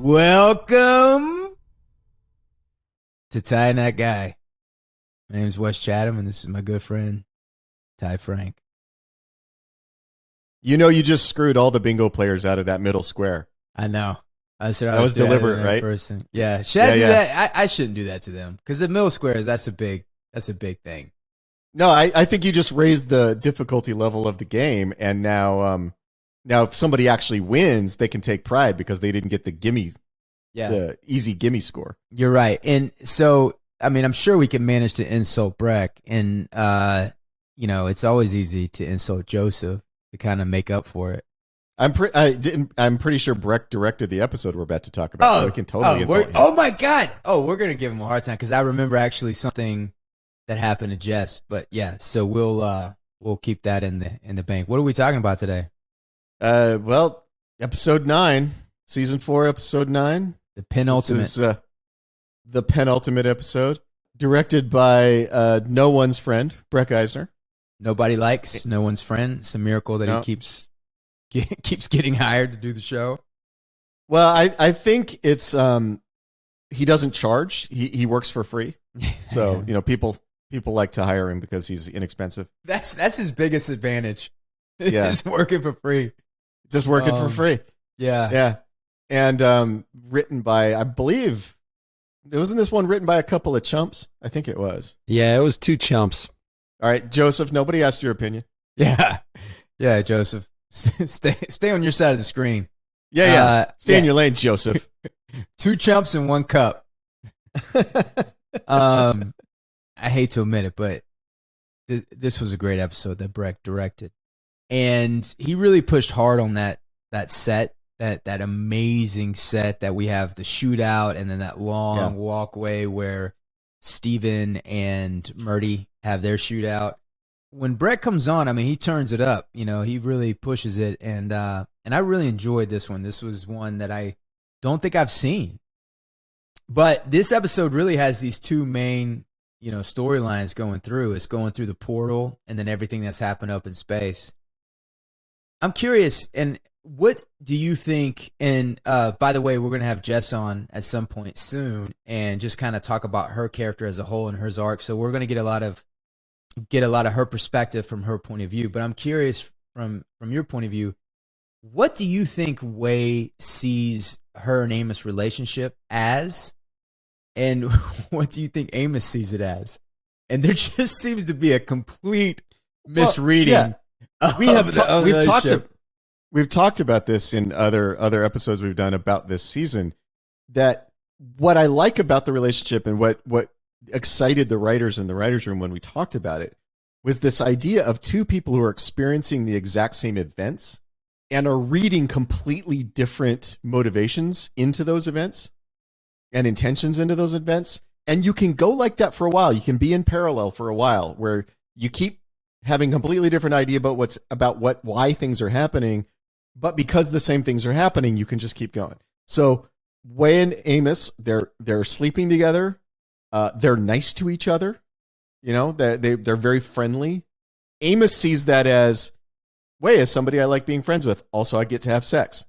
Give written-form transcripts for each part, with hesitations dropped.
Welcome to Ty and That Guy. My name is Wes Chatham, and this is my good friend, Ty Franck. You know, you just screwed all the bingo players out of that middle square. I know. I said that was deliberate, right? Person. Yeah. Should I do that? I shouldn't do that to them because the middle squares, that's a big thing. No, I think you just raised the difficulty level of the game, and now if somebody actually wins, they can take pride because they didn't get the easy gimme score. You're right. And so, I mean, I'm sure we can manage to insult Breck, and it's always easy to insult Joseph to kind of make up for it. I'm pretty sure Breck directed the episode we're about to talk about, so we can totally insult him. Oh my God! Oh, we're gonna give him a hard time because I remember actually something that happened to Jess. But yeah, so we'll keep that in the bank. What are we talking about today? Well, episode 9, season 4, episode 9. The penultimate. This is the penultimate episode, directed by no one's friend, Breck Eisner. Nobody likes no one's friend. It's a miracle that he keeps getting hired to do the show. Well, I think it's he doesn't charge. He works for free. So, people like to hire him because he's inexpensive. That's his biggest advantage. Yeah. He's working for free. Just working for free. Yeah. Yeah. And written by, I believe, wasn't this one written by a couple of chumps? I think it was. Yeah, it was 2 chumps. All right, Joseph, nobody asked your opinion. Yeah. Yeah, Joseph. Stay on your side of the screen. Yeah. Stay in your lane, Joseph. 2 chumps and 1 cup. I hate to admit it, but this was a great episode that Breck directed. And he really pushed hard on that set, that amazing set that we have, the shootout, and then that long walkway where Steven and Murdy have their shootout. When Breck comes on, I mean, he turns it up. He really pushes it, and I really enjoyed this one. This was one that I don't think I've seen. But this episode really has these 2 main, storylines going through. It's going through the portal and then everything that's happened up in space. I'm curious, and what do you think? And by the way, we're going to have Jess on at some point soon, and just kind of talk about her character as a whole and her arc. So we're going to get a lot of her perspective from her point of view. But I'm curious from your point of view, what do you think Way sees her and Amos' relationship as, and what do you think Amos sees it as? And there just seems to be a complete misreading. Well, yeah. We've talked about this in other episodes we've done about this season, that what I like about the relationship and what excited the writers in the writers' room when we talked about it was this idea of 2 people who are experiencing the exact same events and are reading completely different motivations into those events and intentions into those events. And you can go like that for a while. You can be in parallel for a while where you keep having completely different idea about why things are happening, but because the same things are happening, you can just keep going. So Way and Amos, they're sleeping together. They're nice to each other. They're very friendly. Amos sees that as, Way is somebody I like being friends with. Also, I get to have sex.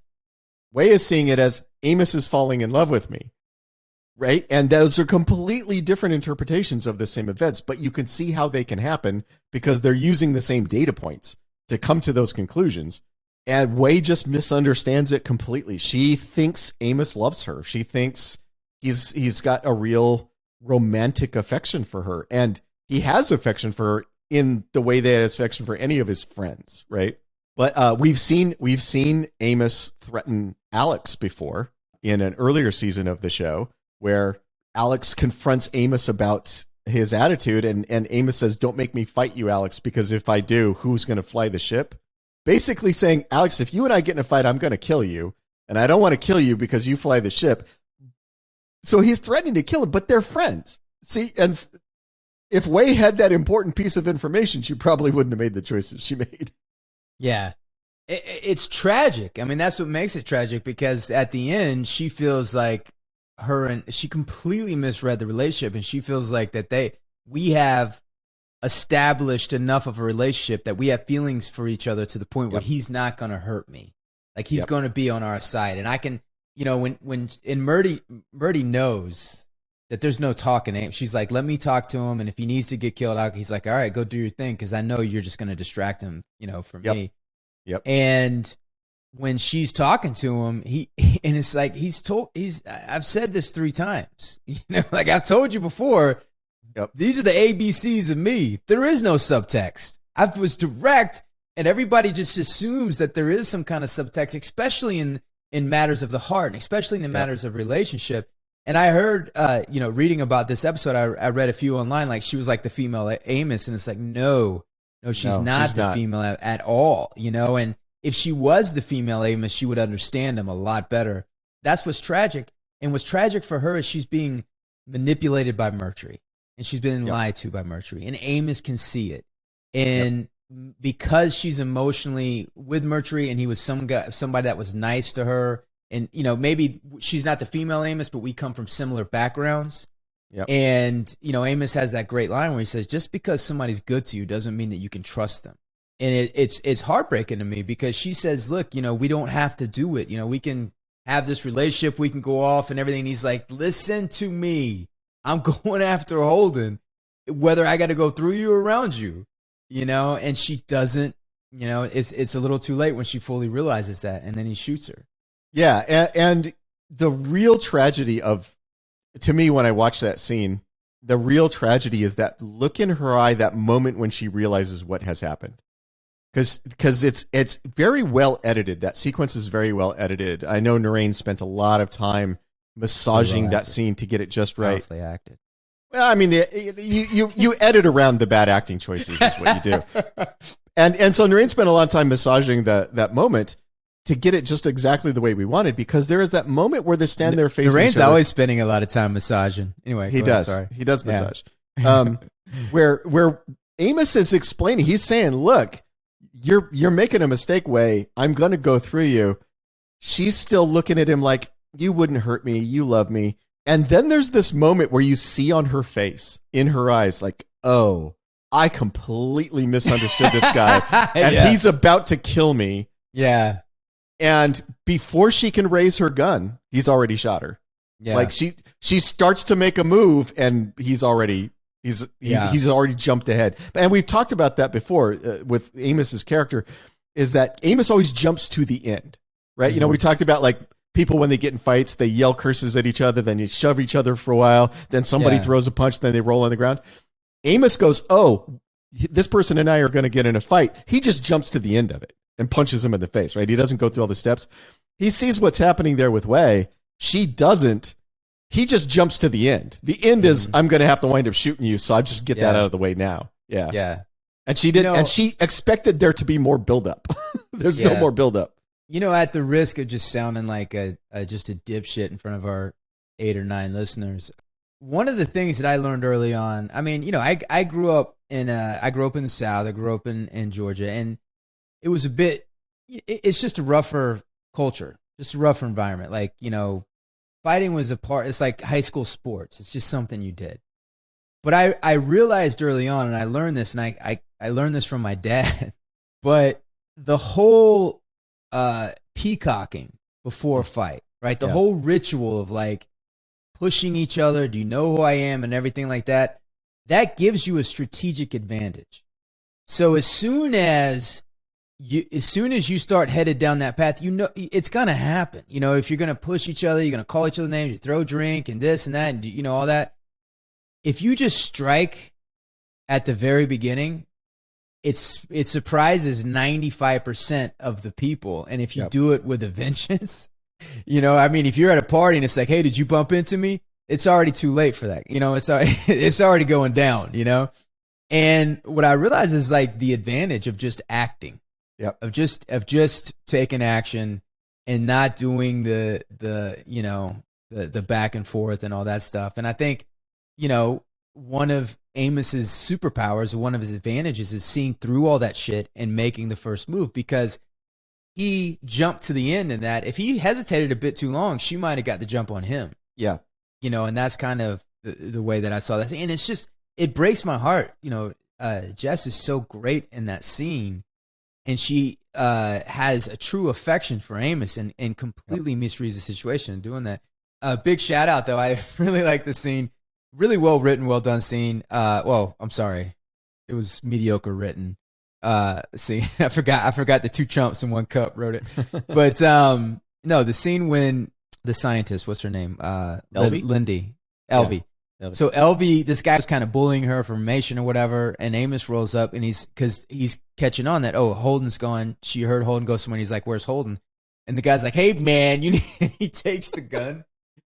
Way is seeing it as, Amos is falling in love with me. Right? And those are completely different interpretations of the same events, but you can see how they can happen because they're using the same data points to come to those conclusions. And Way just misunderstands it completely. She thinks Amos loves her. She thinks he's got a real romantic affection for her. And he has affection for her in the way that he has affection for any of his friends, right? But we've seen Amos threaten Alex before in an earlier season of the show, where Alex confronts Amos about his attitude, and Amos says, "Don't make me fight you, Alex, because if I do, who's going to fly the ship?" Basically saying, Alex, if you and I get in a fight, I'm going to kill you, and I don't want to kill you because you fly the ship. So he's threatening to kill him, but they're friends. See, and if Way had that important piece of information, she probably wouldn't have made the choices she made. Yeah. It's tragic. I mean, that's what makes it tragic, because at the end, she feels like she completely misread the relationship, and she feels like that we have established enough of a relationship that we have feelings for each other to the point where he's not going to hurt me. Like, he's going to be on our side, and I can when Murdy knows that there's no talking. She's like, let me talk to him, and if he needs to get killed, he's like, all right, go do your thing, because I know you're just going to distract him, from me. Yep. And when she's talking to him, and it's like I've said this 3 times, like I've told you before. Yep. These are the ABCs of me. There is no subtext. I was direct, and everybody just assumes that there is some kind of subtext, especially in matters of the heart, and especially in the matters of relationship. And I heard, reading about this episode, I read a few online, like she was like the female Amos, and it's like, no, she's not the female at all, and if she was the female Amos, she would understand him a lot better. That's what's tragic. And what's tragic for her is she's being manipulated by Mercury, and she's been lied to by Mercury, and Amos can see it. And because she's emotionally with Mercury, and he was somebody that was nice to her, and maybe she's not the female Amos, but we come from similar backgrounds. Yep. And Amos has that great line where he says, just because somebody's good to you doesn't mean that you can trust them. And it's heartbreaking to me, because she says, look, we don't have to do it. We can have this relationship, we can go off and everything. And he's like, listen to me, I'm going after Holden, whether I got to go through you or around you, and she doesn't, it's a little too late when she fully realizes that, and then he shoots her. Yeah, and the real tragedy to me, when I watch that scene, the real tragedy is that look in her eye, that moment when she realizes what has happened. Because it's very well edited. That sequence is very well edited. I know Narain spent a lot of time massaging that scene to get it just right. Powerfully acted. Well, I mean, you edit around the bad acting choices is what you do. And so Narain spent a lot of time massaging that moment to get it just exactly the way we wanted, because there is that moment where they stand there facing Narain's each other. always spending a lot of time massaging. Anyway, he does. Sorry. He does massage. Where Amos is explaining, he's saying, look, you're making a mistake, Way. I'm going to go through you. She's still looking at him like, you wouldn't hurt me. You love me. And then there's this moment where you see on her face, in her eyes, like, oh, I completely misunderstood this guy, and he's about to kill me. Yeah. And before she can raise her gun, he's already shot her. Yeah. Like she starts to make a move, and he's already jumped ahead. And we've talked about that before with Amos's character, is that Amos always jumps to the end, right? Mm-hmm. We talked about like people when they get in fights, they yell curses at each other, then you shove each other for a while, then somebody throws a punch, then they roll on the ground. Amos goes, oh, this person and I are going to get in a fight. He just jumps to the end of it and punches him in the face, right? He doesn't go through all the steps. He sees what's happening there with Way. She doesn't. He just jumps to the end. The end is, I'm going to have to wind up shooting you, so I just get that out of the way now. Yeah. Yeah. And she did, and she expected there to be more buildup. There's no more buildup. At the risk of just sounding like just a dipshit in front of our 8 or 9 listeners, one of the things that I learned early on, I mean, I grew up in the South. I grew up in Georgia, and it was a bit, it's just a rougher culture, just a rougher environment. Like, fighting was a part, it's like high school sports. It's just something you did. But I realized early on, and I learned this, and I learned this from my dad, but the whole peacocking before a fight, right? The whole ritual of like pushing each other, do you know who I am, and everything like that, that gives you a strategic advantage. So as soon as you start headed down that path, it's going to happen. If you're going to push each other, you're going to call each other names, you throw drink and this and that, and all that. If you just strike at the very beginning, it surprises 95% of the people. And if you do it with a vengeance, if you're at a party and it's like, hey, did you bump into me? It's already too late for that. It's already going down, And what I realize is like the advantage of just acting. Yep. Of just taking action and not doing the back and forth and all that stuff. And I think, one of Amos's superpowers, one of his advantages, is seeing through all that shit and making the first move, because he jumped to the end in that. If he hesitated a bit too long, she might have got the jump on him. Yeah. And that's kind of the way that I saw that. And it's just, it breaks my heart. Jess is so great in that scene. And she, has a true affection for Amos and completely misreads the situation in doing that. Big shout out though. I really like the scene. Really well written, well done scene. Well, I'm sorry. It was mediocre written. Scene. I forgot the two chumps in one cup wrote it. But no, the scene when the scientist, what's her name? Elvie. Elvie. So Elvie, this guy was kind of bullying her for information or whatever, and Amos rolls up and he's catching on that, oh, Holden's gone. She heard Holden go somewhere, and he's like, where's Holden? And the guy's like, hey man, and he takes the gun.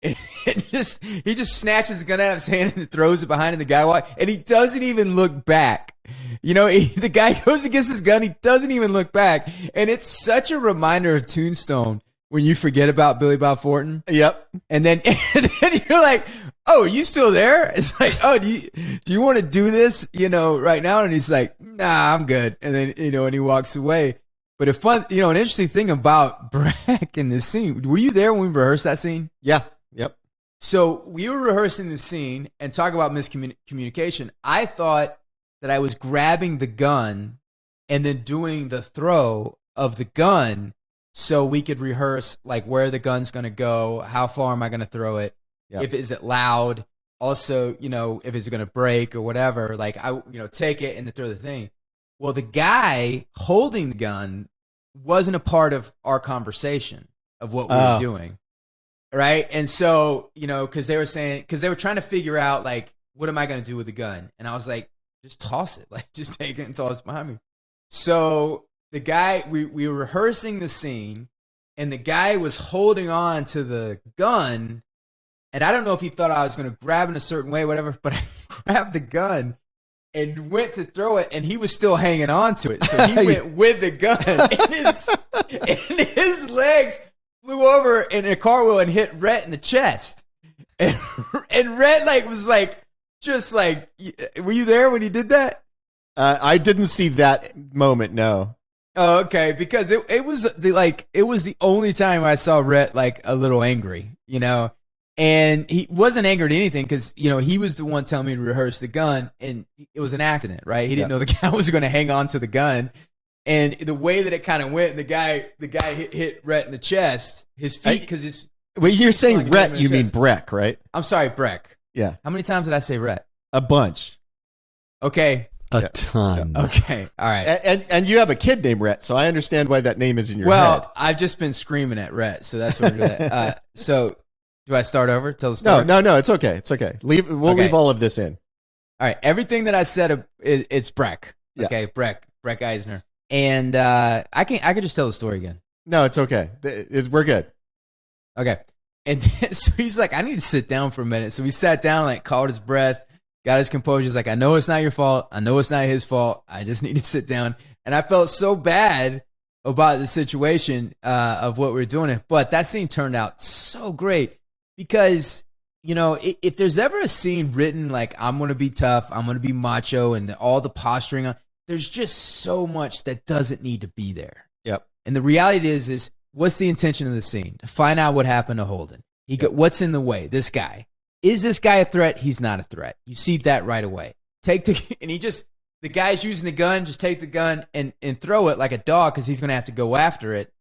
And he just snatches the gun out of his hand and throws it behind him. The guy walks, and he doesn't even look back. The guy goes and gets his gun. He doesn't even look back. And it's such a reminder of Tombstone when you forget about Billy Bob Thornton. Yep. And then you're like, oh, are you still there? It's like, oh, do you want to do this, right now? And he's like, nah, I'm good. And then, and he walks away. But an interesting thing about Brack in this scene, were you there when we rehearsed that scene? Yeah. Yep. So we were rehearsing the scene and talk about miscommunication. I thought that I was grabbing the gun and then doing the throw of the gun so we could rehearse like where the gun's going to go, how far am I going to throw it, is it loud, also, if it's going to break or whatever, like I take it and then throw the thing. Well, the guy holding the gun wasn't a part of our conversation of what we were doing. Right. And so, because they were trying to figure out, like, what am I going to do with the gun? And I was like, just toss it. Like, just take it and toss it behind me. So the guy, we were rehearsing the scene, and the guy was holding on to the gun. And I don't know if he thought I was going to grab in a certain way, whatever, but I grabbed the gun and went to throw it, and he was still hanging on to it. So he went with the gun, and his legs flew over in a car wheel and hit Rhett in the chest. And Rhett was just like, were you there when he did that? I didn't see that moment. No. Oh, okay. Because it was the only time I saw Rhett a little angry, and he wasn't angry at anything because, he was the one telling me to rehearse the gun, and it was an accident, right? He didn't know the guy was going to hang on to the gun. And the way that it kind of went, the guy hit Rhett in the chest, his feet, because his. When you're saying Rhett, you mean Breck, right? I'm sorry, Breck. Yeah. How many times did I say Rhett? A bunch. Okay. A ton. Okay. All right. And you have a kid named Rhett, so I understand why that name is in your head. Well, I've just been screaming at Rhett, so that's what we're doing. So, do I start over? Tell the story? No. It's okay. It's okay. We'll leave all of this in. All right. Everything that I said, it's Breck. Yeah. Okay. Breck Eisner. And I could just tell the story again. No, it's okay. We're good. Okay. And then, so he's like, I need to sit down for a minute. So we sat down, caught his breath, got his composure. He's like, I know it's not your fault. I know it's not his fault. I just need to sit down. And I felt so bad about the situation of what we were doing. But that scene turned out so great because, if there's ever a scene written like, I'm going to be tough, I'm going to be macho, and all the posturing on, there's just so much that doesn't need to be there. Yep. And the reality is what's the intention of the scene? To find out what happened to Holden. What's in the way? This guy. Is this guy a threat? He's not a threat. You see that right away. The guy's using the gun, just take the gun and throw it like a dog because he's going to have to go after it.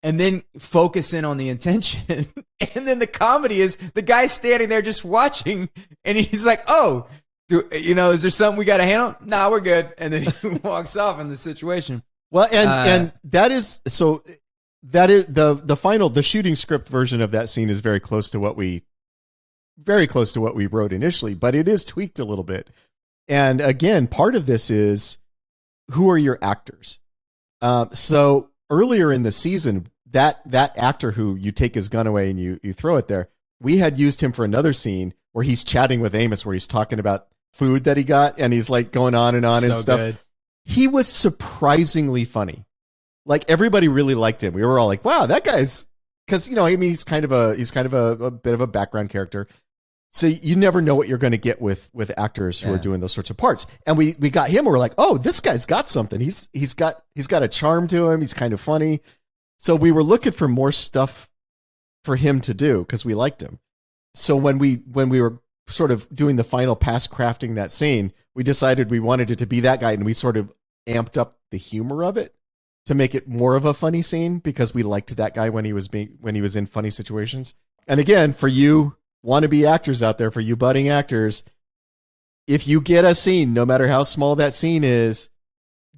And then focus in on the intention. And then the comedy is the guy's standing there just watching, and he's like, oh, is there something we got to handle? Nah, we're good. And then he walks off in the situation. Well, and that is the shooting script version of that scene is very close to what we wrote initially, but it is tweaked a little bit. And again, part of this is who are your actors? So earlier in the season, that actor who you take his gun away and you throw it there, we had used him for another scene where he's chatting with Amos, where he's talking about food that he got, and he's going on and on and stuff. Good. He was surprisingly funny. Everybody really liked him. We were all like, wow, that guy's, because he's kind of a bit of a background character. So you never know what you're going to get with actors who are doing those sorts of parts. And we got him, and we're like, oh, this guy's got something. He's got a charm to him. He's kind of funny. So we were looking for more stuff for him to do because we liked him. So when we were sort of doing the final pass crafting that scene, we decided we wanted it to be that guy, and we sort of amped up the humor of it. to make it more of a funny scene because we liked that guy when he was in funny situations. And again, for you wannabe actors out there, for you budding actors, if you get a scene, no matter how small that scene is,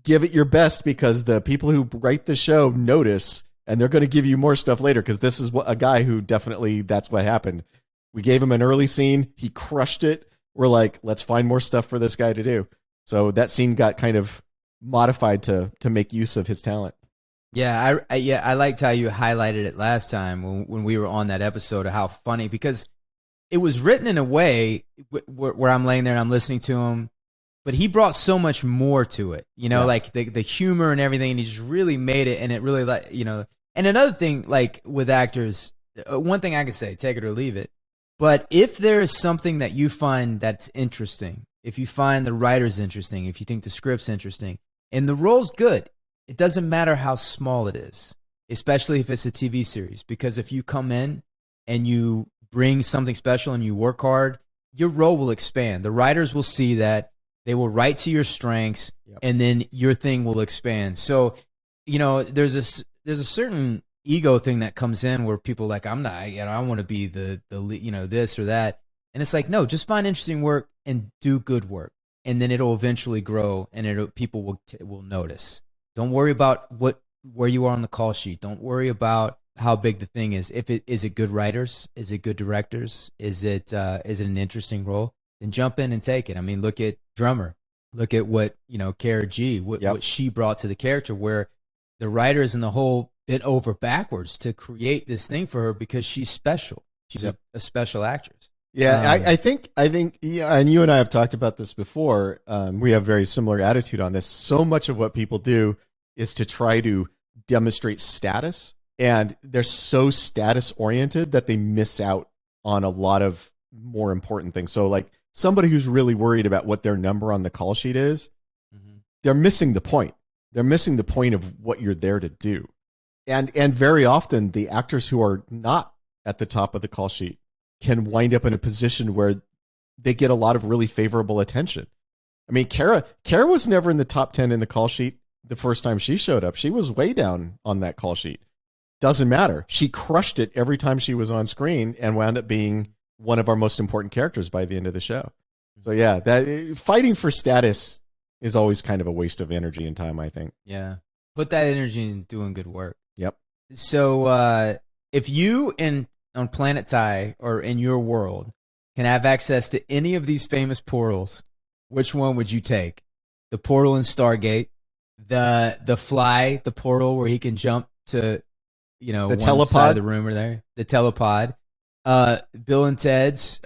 give it your best because the people who write the show notice and they're going to give you more stuff later because this is a guy who definitely, that's what happened. We gave him an early scene. He crushed it. We're like, let's find more stuff for this guy to do. So that scene got kind of modified to make use of his talent. Yeah, I liked how you highlighted it last time when we were on that episode of how funny, because it was written in a way where I'm laying there and I'm listening to him, but he brought so much more to it, like the humor and everything, and he just really made it, and it really, And another thing, like with actors, one thing I can say, take it or leave it, but if there is something that you find that's interesting, if you find the writers interesting, if you think the script's interesting, and the role's good, it doesn't matter how small it is, especially if it's a TV series, because if you come in and you bring something special and you work hard, your role will expand. The writers will see that. They will write to your strengths, and then your thing will expand. So, there's a certain ego thing that comes in where people are like, I'm not, I want to be the this or that. And it's like, no, just find interesting work and do good work. And then it'll eventually grow, and people will notice. Don't worry about where you are on the call sheet. Don't worry about how big the thing is. Is it good writers? Is it good directors? Is it an interesting role? Then jump in and take it. I mean, look at Drummer. Look at what Kara G. What she brought to the character, where the writers and the whole bent over backwards to create this thing for her because she's special. She's a special actress. Yeah, I think, yeah, and you and I have talked about this before. We have very similar attitude on this. So much of what people do is to try to demonstrate status, and they're so status oriented that they miss out on a lot of more important things. So like somebody who's really worried about what their number on the call sheet is, they're missing the point. They're missing the point of what you're there to do. And very often the actors who are not at the top of the call sheet can wind up in a position where they get a lot of really favorable attention. I mean, Kara was never in the top 10 in the call sheet the first time she showed up. She was way down on that call sheet. Doesn't matter. She crushed it every time she was on screen and wound up being one of our most important characters by the end of the show. So yeah, that fighting for status is always kind of a waste of energy and time, I think. Yeah. Put that energy in doing good work. Yep. So if you on Planet Ty or in your world can have access to any of these famous portals, which one would you take? The portal in Stargate, the portal where he can jump to, the one telepod side of the room or there, the telepod, Bill and Ted's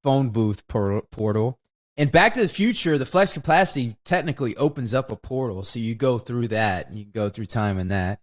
phone booth portal, and Back to the Future. The flex capacity technically opens up a portal, so you go through that and you go through time in that.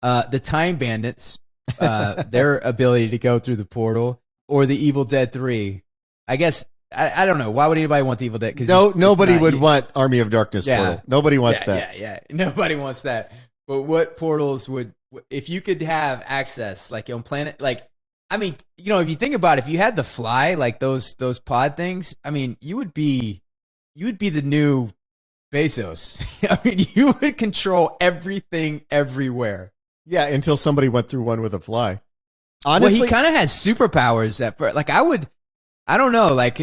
The Time Bandits, their ability to go through the portal, or the Evil Dead 3. I guess I don't know. Why would anybody want the Evil Dead? Because nobody would want Army of Darkness portal. Nobody wants that. Yeah. Nobody wants that. But what portals would, if you could have access, like on Planet, like, I mean, if you think about it, if you had the fly, like those pod things, I mean, you would be the new Bezos. I mean, you would control everything everywhere. Yeah, until somebody went through one with a fly. Honestly, well, he kind of has superpowers at first. Like I don't know, like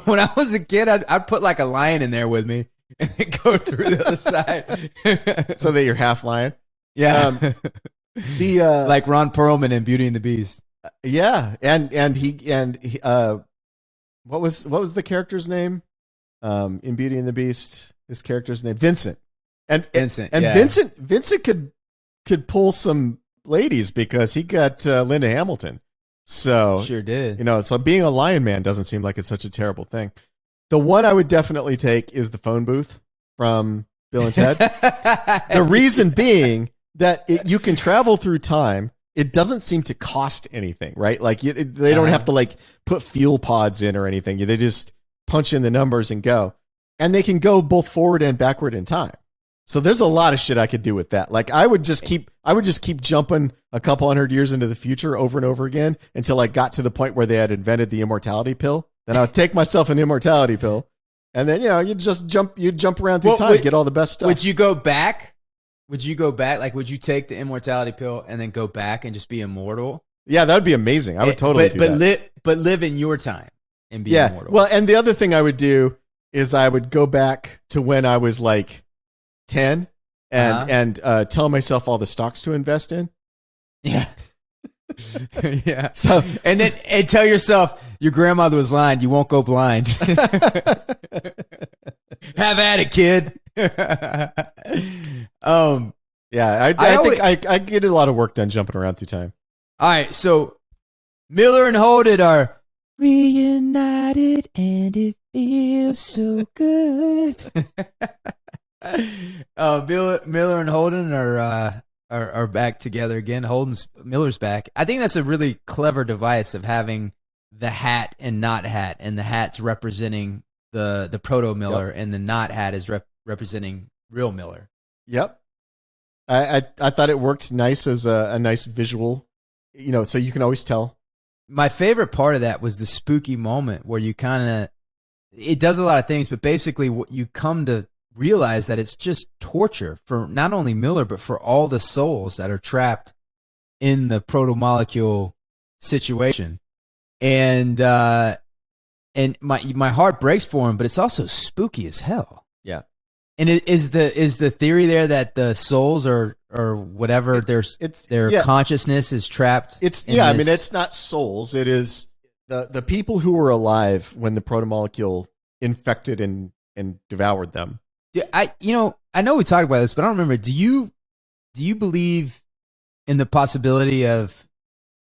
when I was a kid, I'd put like a lion in there with me and then go through the other side. So that you're half lion? Yeah. Like Ron Perlman in Beauty and the Beast. Yeah, and he what was the character's name in Beauty and the Beast? His character's name, Vincent. And Vincent could pull some ladies because he got Linda Hamilton. So sure did. So being a lion man doesn't seem like it's such a terrible thing. The one I would definitely take is the phone booth from Bill and Ted. The reason being that you can travel through time. It doesn't seem to cost anything, right? Like they don't have to like put fuel pods in or anything. They just punch in the numbers and go. And they can go both forward and backward in time. So there's a lot of shit I could do with that. Like I would just keep jumping a couple 100 years into the future over and over again until I got to the point where they had invented the immortality pill. Then I would take myself an immortality pill, and then you jump around through time, get all the best stuff. Would you go back? would you go back? Like, would you take the immortality pill and then go back and just be immortal? Yeah, that would be amazing. I would totally do that. But live in your time and be immortal. Well, and the other thing I would do is I would go back to when I was like 10 and tell myself all the stocks to invest in. Yeah. Yeah. And tell yourself your grandmother was lying. You won't go blind. Have at it, kid. Yeah, I think I get a lot of work done jumping around through time. All right, so Miller and Holden are reunited, and it feels so good. Miller and Holden are back together again. Miller's back. I think that's a really clever device of having the hat and not hat, and the hat's representing the proto Miller, and the not hat is representing real Miller. Yep. I thought it worked nice as a nice visual, so you can always tell. My favorite part of that was the spooky moment where you it does a lot of things, but basically what you come to realize that it's just torture for not only Miller, but for all the souls that are trapped in the proto-molecule situation. And my heart breaks for him, but it's also spooky as hell. Yeah. And is the theory there that the souls or whatever their consciousness is trapped? It's not souls. It is the people who were alive when the protomolecule infected and devoured them. Yeah, I know we talked about this, but I don't remember. Do you believe in the possibility of?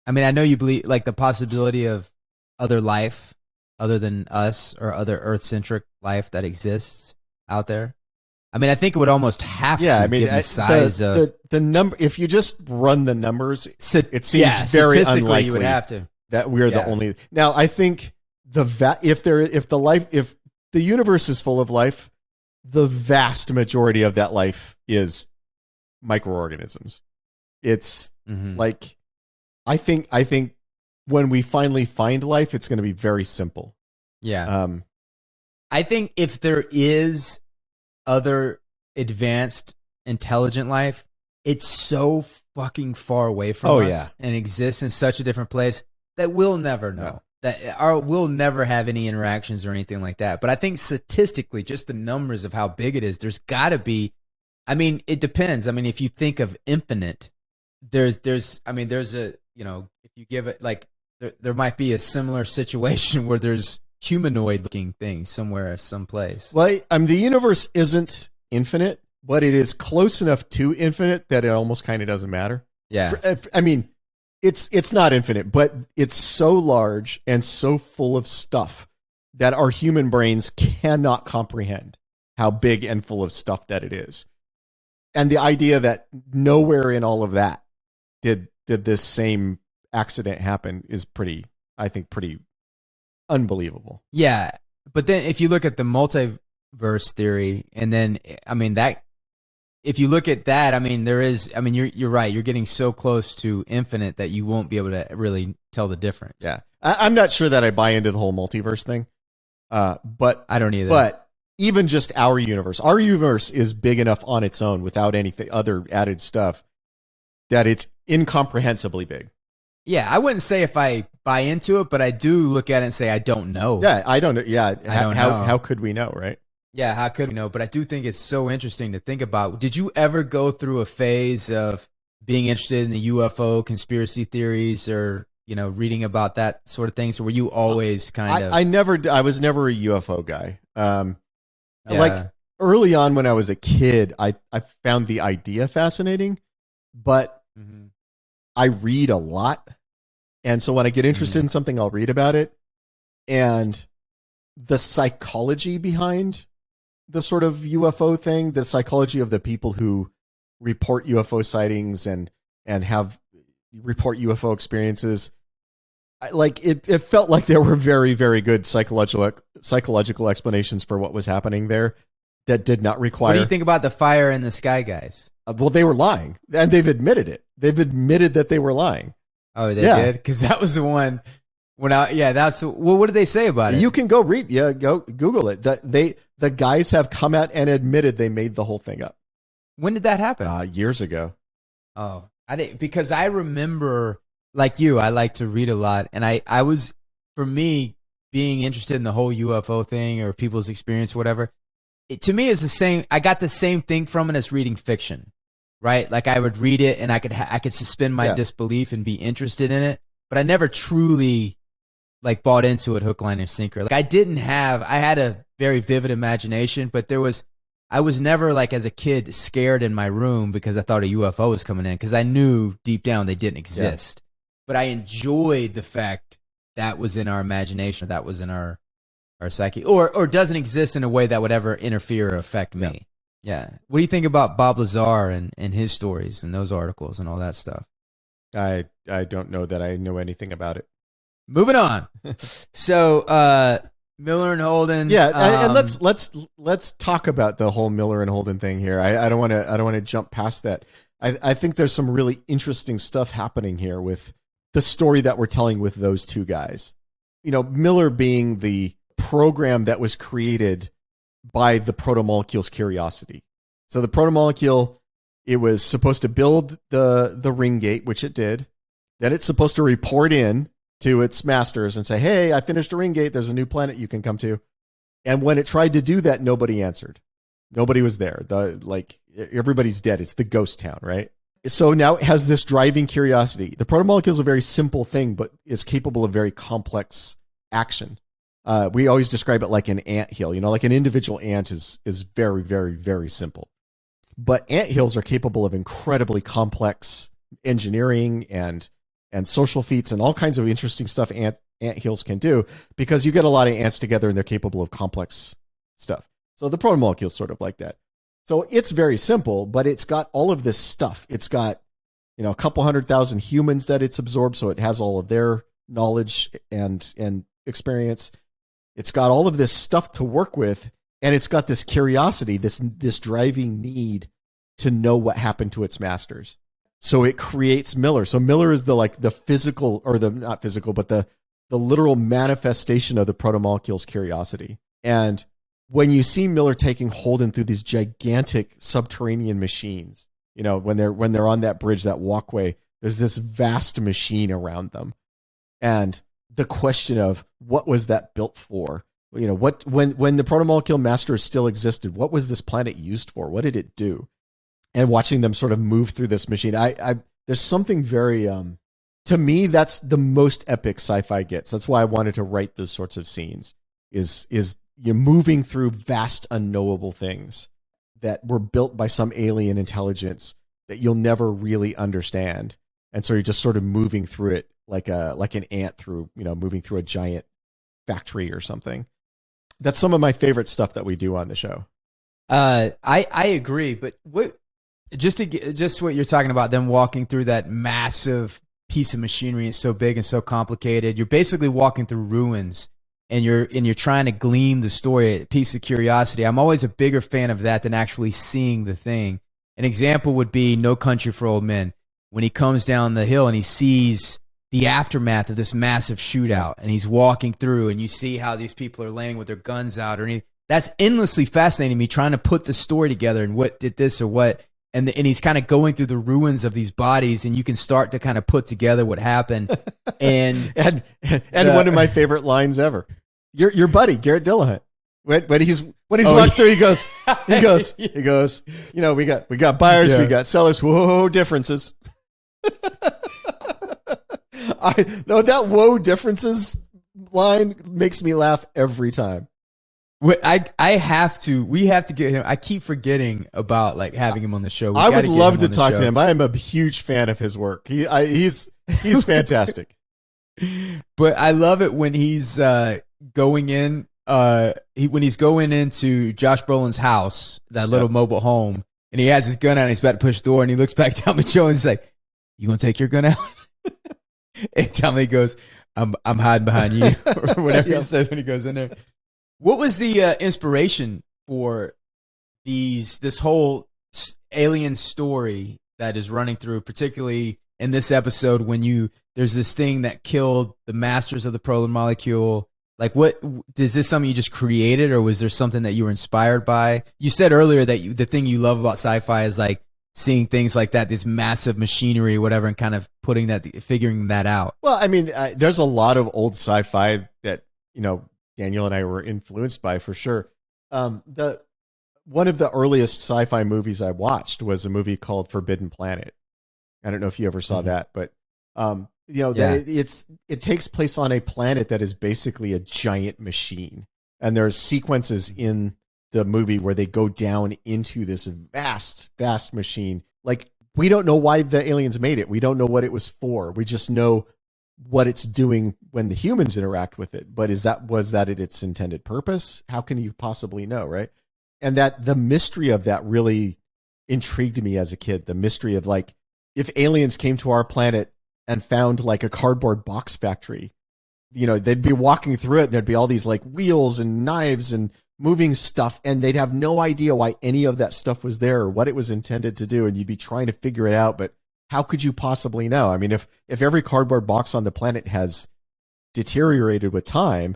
I mean, I know you believe like the possibility of other life other than us or other Earth-centric life that exists out there. I mean, I think it would almost have to. I mean, given the size of the number. If you just run the numbers, it seems very unlikely you would have to. That we're the only. Now, I think if the universe is full of life, the vast majority of that life is microorganisms. It's like I think when we finally find life, it's going to be very simple. Yeah. I think if there is other advanced intelligent life, it's so fucking far away from us and exists in such a different place that we'll never know. We'll never have any interactions or anything like that. But I think statistically, just the numbers of how big it is, there's got to be. I mean, it depends. I mean, if you think of infinite, there's a if you give it like there might be a similar situation where there's humanoid-looking things somewhere, someplace. Well, the universe isn't infinite, but it is close enough to infinite that it almost kind of doesn't matter. Yeah. It's not infinite, but it's so large and so full of stuff that our human brains cannot comprehend how big and full of stuff that it is. And the idea that nowhere in all of that did this same accident happen is pretty unbelievable. Yeah. But then if you look at the multiverse theory, and then, if you look at that, you're right. You're getting so close to infinite that you won't be able to really tell the difference. Yeah. I'm not sure that I buy into the whole multiverse thing. But I don't either. But even just our universe is big enough on its own without anything other added stuff that it's incomprehensibly big. Yeah. I wouldn't say if I buy into it, but I do look at it and say, I don't know. Yeah. I don't know. Yeah. I don't know. How could we know? Right. Yeah, how could we know? But I do think it's so interesting to think about. Did you ever go through a phase of being interested in the UFO conspiracy theories or, reading about that sort of things? Or were you always kind of... I was never a UFO guy. Like early on when I was a kid, I found the idea fascinating, but I read a lot. And so when I get interested in something, I'll read about it. And the psychology behind the sort of UFO thing, the psychology of the people who report UFO sightings and report UFO experiences, it felt like there were very, very good psychological explanations for what was happening there that did not require. What do you think about the fire in the sky guys? Well, they were lying, and they've admitted it. They've admitted that they were lying. Oh, they did? Because that was the one. What did they say about it? You can go read. Yeah, go Google it. The guys have come out and admitted they made the whole thing up. When did that happen? Years ago. Oh, I didn't, because I remember, like you, I like to read a lot, and I was, for me, being interested in the whole UFO thing or people's experience, whatever. To me, it's the same. I got the same thing from it as reading fiction, right? Like I would read it, and I could suspend my disbelief and be interested in it, but I never truly like bought into it hook, line, and sinker. Like I had a very vivid imagination, but I was never like as a kid scared in my room because I thought a UFO was coming in, because I knew deep down they didn't exist. But I enjoyed the fact that was in our imagination, that was in our psyche, or doesn't exist in a way that would ever interfere or affect me. Yeah. What do you think about Bob Lazar and his stories and those articles and all that stuff? I don't know that I know anything about it. Moving on. So Miller and Holden. Yeah, and let's talk about the whole Miller and Holden thing here. I don't want to jump past that. I think there's some really interesting stuff happening here with the story that we're telling with those two guys. You know, Miller being the program that was created by the protomolecule's curiosity. So the protomolecule, it was supposed to build the ring gate, which it did. Then it's supposed to report in to its masters and say, hey, I finished a ring gate. There's a new planet you can come to. And when it tried to do that, nobody answered. Nobody was there. Everybody's dead. It's the ghost town, right? So now it has this driving curiosity. The protomolecule is a very simple thing, but is capable of very complex action. We always describe it like an anthill. You know, like an individual ant is very, very, very simple. But anthills are capable of incredibly complex engineering and social feats and all kinds of interesting stuff anthills can do, because you get a lot of ants together and they're capable of complex stuff. So the protomolecule is sort of like that. So it's very simple, but it's got all of this stuff. It's got, you know, a couple 100,000 humans that it's absorbed, so it has all of their knowledge and experience. It's got all of this stuff to work with, and it's got this curiosity, this driving need to know what happened to its masters. So it creates Miller. So Miller is the physical, or the not physical, but the literal manifestation of the protomolecule's curiosity. And when you see Miller taking Holden through these gigantic subterranean machines, you know, when they're on that bridge, that walkway, there's this vast machine around them. And the question of what was that built for? You know, when the protomolecule masters still existed, what was this planet used for? What did it do? And watching them sort of move through this machine, there's something very, to me, that's the most epic sci-fi gets. That's why I wanted to write those sorts of scenes, is you're moving through vast unknowable things that were built by some alien intelligence that you'll never really understand. And so you're just sort of moving through it like an ant through, you know, moving through a giant factory or something. That's some of my favorite stuff that we do on the show. I agree, but just what you're talking about, them walking through that massive piece of machinery, it's so big and so complicated. You're basically walking through ruins, and you're trying to glean the story, a piece of curiosity. I'm always a bigger fan of that than actually seeing the thing. An example would be No Country for Old Men, when he comes down the hill and he sees the aftermath of this massive shootout, and he's walking through, and you see how these people are laying with their guns out, that's endlessly fascinating me, trying to put the story together and what did this or what. And he's kind of going through the ruins of these bodies, and you can start to kind of put together what happened. And one of my favorite lines ever, your buddy Garrett Dillahunt, when he's walking through, he goes, you know, we got buyers, we got sellers. Whoa, differences. That whoa differences line makes me laugh every time. We have to get him. I keep forgetting about like having him on the show. I would love to talk to him. I am a huge fan of his work. He's fantastic. But I love it when he's going in. When he's going into Josh Brolin's house, that little mobile home, and he has his gun out and he's about to push the door, and he looks back down the show and he's like, "You gonna take your gun out?" And Tommy goes, "I'm hiding behind you," or whatever he says when he goes in there. What was the inspiration for this whole alien story that is running through, particularly in this episode when there's this thing that killed the masters of the protomolecule, Like, what is this something you just created, or was there something that you were inspired by? You said earlier that the thing you love about sci-fi is like seeing things like that, this massive machinery, whatever, and kind of figuring that out. Well, I mean, there's a lot of old sci-fi that, Daniel and I were influenced by for sure. One of the earliest sci-fi movies I watched was a movie called Forbidden Planet. I don't know if you ever saw that, but it takes place on a planet that is basically a giant machine, and there's sequences in the movie where they go down into this vast machine. Like, we don't know why the aliens made it. We don't know what it was for. We just know what it's doing when the humans interact with it. But was that its intended purpose? How can you possibly know, right? And that the mystery of that really intrigued me as a kid. The mystery of, like, if aliens came to our planet and found like a cardboard box factory, they'd be walking through it and there'd be all these like wheels and knives and moving stuff, and they'd have no idea why any of that stuff was there or what it was intended to do. And you'd be trying to figure it out, but how could you possibly know? I mean, if every cardboard box on the planet has deteriorated with time,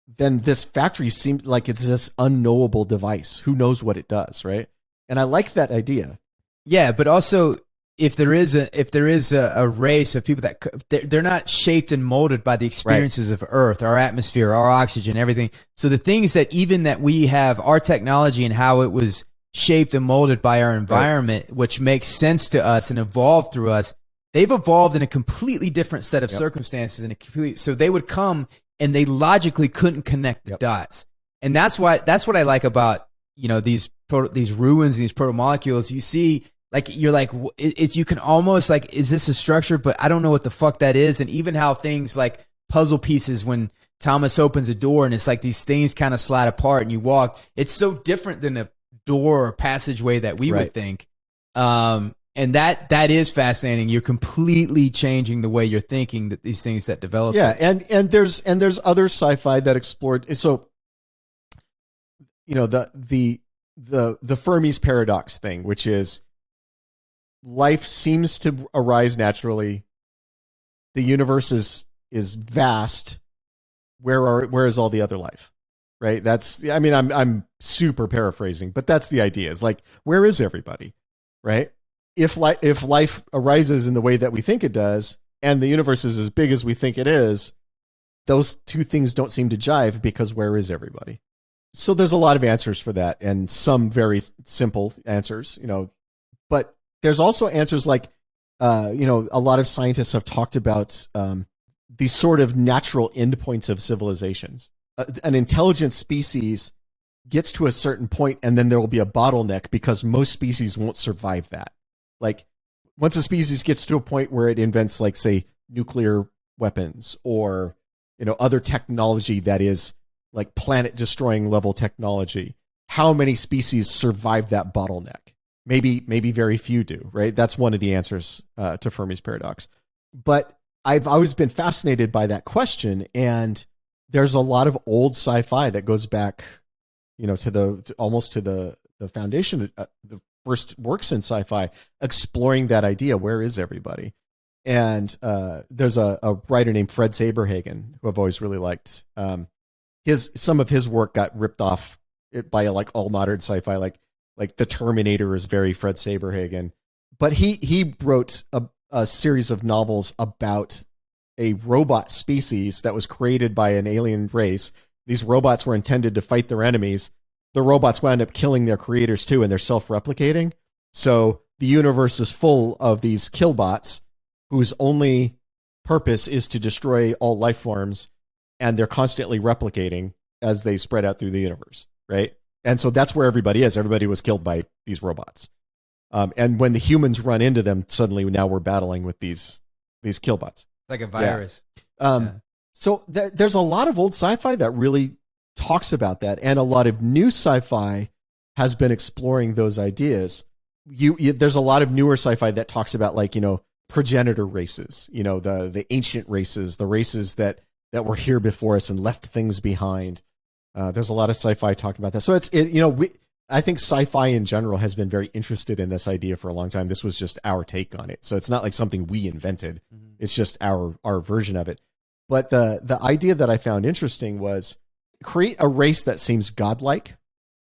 then this factory seems like it's this unknowable device. Who knows what it does, right? And I like that idea. Yeah, but also, if there is a race of people that they're not shaped and molded by the experiences of Earth, our atmosphere, our oxygen, everything. So the things that we have, our technology and how it was shaped and molded by our environment, which makes sense to us and evolved through us, they've evolved in a completely different set of circumstances, so they would come and they logically couldn't connect the dots. And that's what I like about these ruins, these proto-molecules. You see. Like, you're like, you can almost like, is this a structure? But I don't know what the fuck that is. And even how things like puzzle pieces, when Thomas opens a door and it's like these things kind of slide apart and you walk, it's so different than a door or passageway that we would think. And that is fascinating. You're completely changing the way you're thinking that these things that develop. Yeah. And there's other sci-fi that explored. So, the Fermi's paradox thing, which is, life seems to arise naturally. The universe is vast. Where is all the other life? Right? I'm super paraphrasing, but that's the idea. It's like, where is everybody? Right? If life arises in the way that we think it does, and the universe is as big as we think it is, those two things don't seem to jive, because where is everybody? So there's a lot of answers for that, and some very simple answers, but there's also answers like, a lot of scientists have talked about these sort of natural endpoints of civilizations. An intelligent species gets to a certain point, and then there will be a bottleneck because most species won't survive that. Like, once a species gets to a point where it invents, like, say, nuclear weapons or, other technology that is like planet-destroying level technology, how many species survive that bottleneck? Maybe very few do, right? That's one of the answers to Fermi's paradox. But I've always been fascinated by that question, and there's a lot of old sci-fi that goes back, almost to the foundation, the first works in sci-fi, exploring that idea. Where is everybody? And there's a writer named Fred Saberhagen who I've always really liked. Some of his work got ripped off by like all modern sci-fi, like The Terminator is very Fred Saberhagen. But he wrote a series of novels about a robot species that was created by an alien race. These robots were intended to fight their enemies. The robots wound up killing their creators too, and they're self-replicating. So the universe is full of these killbots whose only purpose is to destroy all life forms, and they're constantly replicating as they spread out through the universe, right? And so that's where everybody is. Everybody was killed by these robots. And when the humans run into them, suddenly now we're battling with these killbots. Like a virus. Yeah. So there's a lot of old sci-fi that really talks about that, and a lot of new sci-fi has been exploring those ideas. There's a lot of newer sci-fi that talks about, like, progenitor races, the ancient races, the races that were here before us and left things behind. There's a lot of sci-fi talking about that. So I think sci-fi in general has been very interested in this idea for a long time. This was just our take on it. So it's not like something we invented. Mm-hmm. It's just our version of it. But the idea that I found interesting was create a race that seems godlike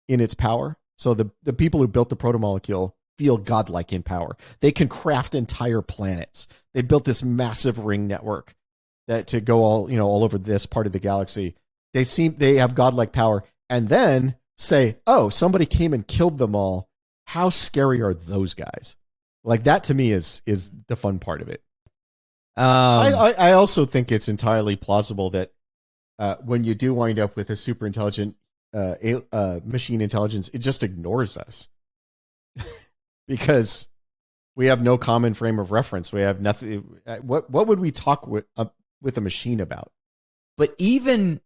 in its power. So the people who built the protomolecule feel godlike in power. They can craft entire planets. They built this massive ring network that to go all over this part of the galaxy. They have godlike power, and then say, oh, somebody came and killed them all. How scary are those guys? Like, that to me is the fun part of it. I also think it's entirely plausible that when you do wind up with a super intelligent machine intelligence, it just ignores us because we have no common frame of reference. We have nothing. What would we talk with a machine about? But even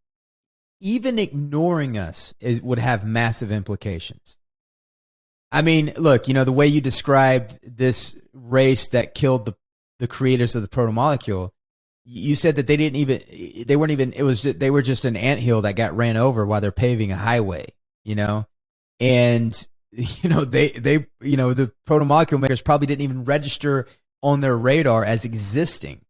ignoring us would have massive implications. I mean, look, the way you described this race that killed the creators of the protomolecule, you said that they were just an anthill that got ran over while they're paving a highway, and the protomolecule makers probably didn't even register on their radar as existing.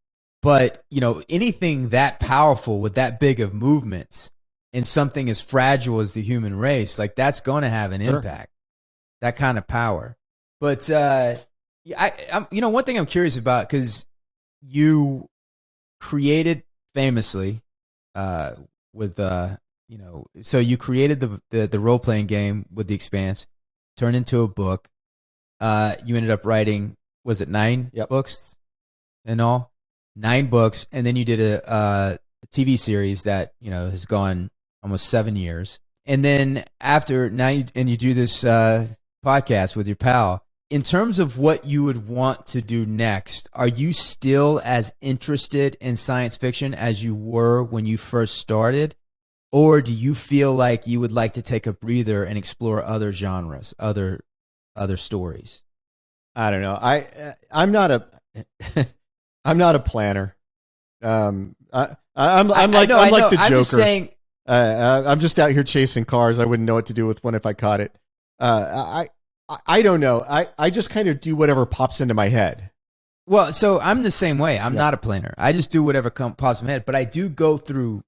But, anything that powerful with that big of movements and something as fragile as the human race, like, that's going to have an impact, that kind of power. But, I'm one thing I'm curious about, because you created famously with, so you created the role-playing game with The Expanse, turned into a book. You ended up writing, was it 9 books in all? 9 books, and then you did a TV series that has gone almost 7 years, and then you do this podcast with your pal. In terms of what you would want to do next, are you still as interested in science fiction as you were when you first started, or do you feel like you would like to take a breather and explore other genres, other stories? I don't know. I'm not a planner. I'm like the Joker. I'm just saying, I'm just out here chasing cars. I wouldn't know what to do with one if I caught it. I don't know. I just kind of do whatever pops into my head. Well, so I'm the same way. I'm not a planner. I just do whatever pops in my head. But I do go through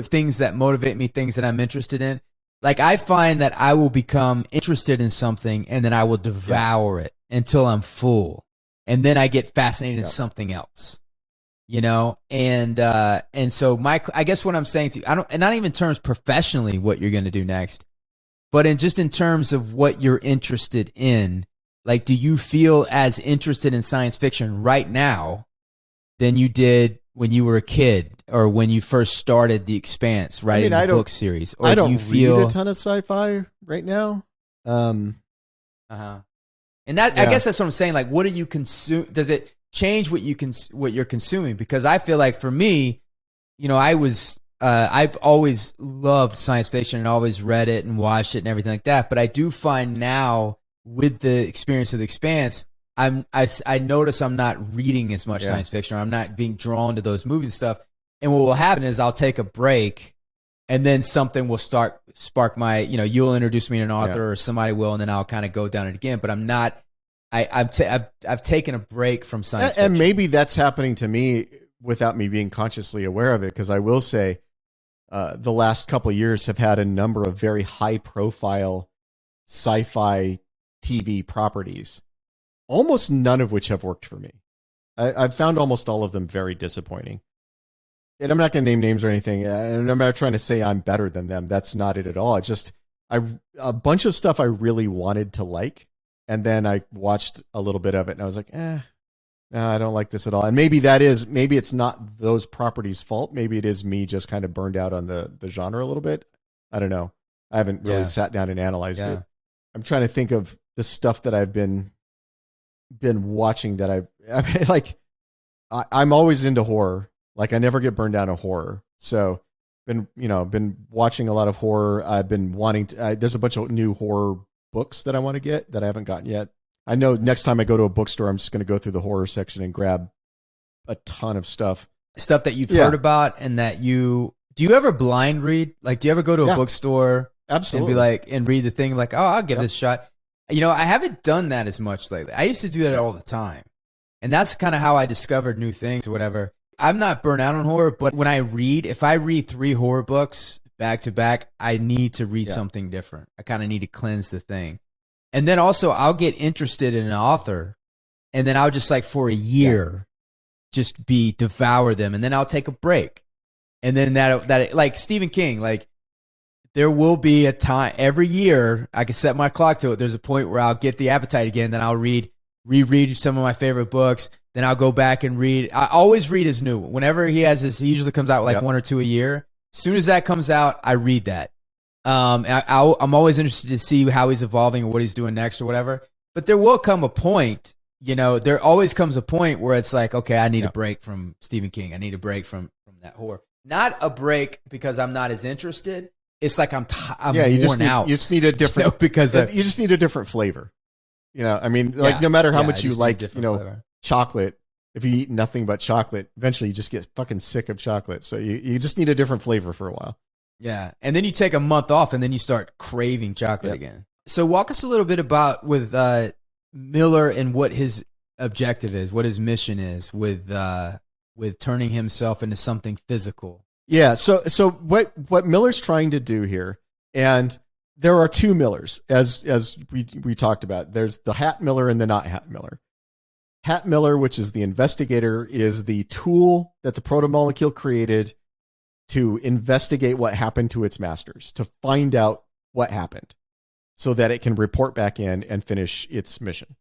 things that motivate me, things that I'm interested in. Like, I find that I will become interested in something, and then I will devour it until I'm full. And then I get fascinated in something else, and so I guess what I'm saying to you, and not even in terms professionally what you're going to do next, but in terms of what you're interested in. Like, do you feel as interested in science fiction right now than you did when you were a kid or when you first started The Expanse writing the book series? Or I don't do you feel read a ton of sci-fi right now. And that, I guess that's what I'm saying. Like, what do you consume? Does it change what you're consuming? Because I feel like for me, I've always loved science fiction and always read it and watched it and everything like that. But I do find now, with the experience of The Expanse, I notice I'm not reading as much science fiction, or I'm not being drawn to those movies and stuff. And what will happen is I'll take a break, and then something will spark my, you'll introduce me to an author or somebody will, and then I'll kind of go down it again. But I'm not, I've taken a break from science fiction. And maybe that's happening to me without me being consciously aware of it. Because I will say the last couple of years have had a number of very high profile sci-fi TV properties, almost none of which have worked for me. I've found almost all of them very disappointing. And I'm not going to name names or anything. And I'm not trying to say I'm better than them. That's not it at all. It's just a bunch of stuff I really wanted to like. And then I watched a little bit of it and I was like, no, I don't like this at all. And maybe it's not those properties' fault. Maybe it is me just kind of burned out on the genre a little bit. I don't know. I haven't really sat down and analyzed it. I'm trying to think of the stuff that I've been watching that I'm always into horror. Like, I never get burned out on horror. So been watching a lot of horror. I've been wanting to, there's a bunch of new horror books that I want to get that I haven't gotten yet. I know next time I go to a bookstore, I'm just going to go through the horror section and grab a ton of stuff. Stuff that you've heard about and that do you ever blind read? Like, do you ever go to a bookstore Absolutely. and be like, and read the thing like, oh, I'll give this a shot. I haven't done that as much lately. I used to do that all the time. And that's kind of how I discovered new things or whatever. I'm not burnt out on horror, but when I read, if I read 3 horror books back to back, I need to read something different. I kind of need to cleanse the thing. And then also I'll get interested in an author, and then I'll just like for a year just devour them, and then I'll take a break. And then that like Stephen King, like there will be a time every year I can set my clock to it. There's a point where I'll get the appetite again, then I'll reread some of my favorite books. Then I'll go back and read. I always read his new. Whenever he has he usually comes out like 1 or 2 a year. As soon as that comes out, I read that. I'm always interested to see how he's evolving or what he's doing next or whatever. But there will come a point, there always comes a point where it's like, okay, I need a break from Stephen King. I need a break from that horror. Not a break because I'm not as interested. It's like I'm worn out. You just need a different because you just need a different flavor. I mean, like no matter how much you like, flavor. Chocolate, if you eat nothing but chocolate, eventually you just get fucking sick of chocolate. So you just need a different flavor for a while. Yeah. And then you take a month off and then you start craving chocolate again. So walk us a little bit about with Miller and what his objective is, what his mission is with turning himself into something physical. Yeah. So what Miller's trying to do here, and there are 2 Millers as we talked about. There's the Hat Miller and the not Hat Miller. Hat Miller, which is the investigator, is the tool that the protomolecule created to investigate what happened to its masters, to find out what happened so that it can report back in and finish its mission.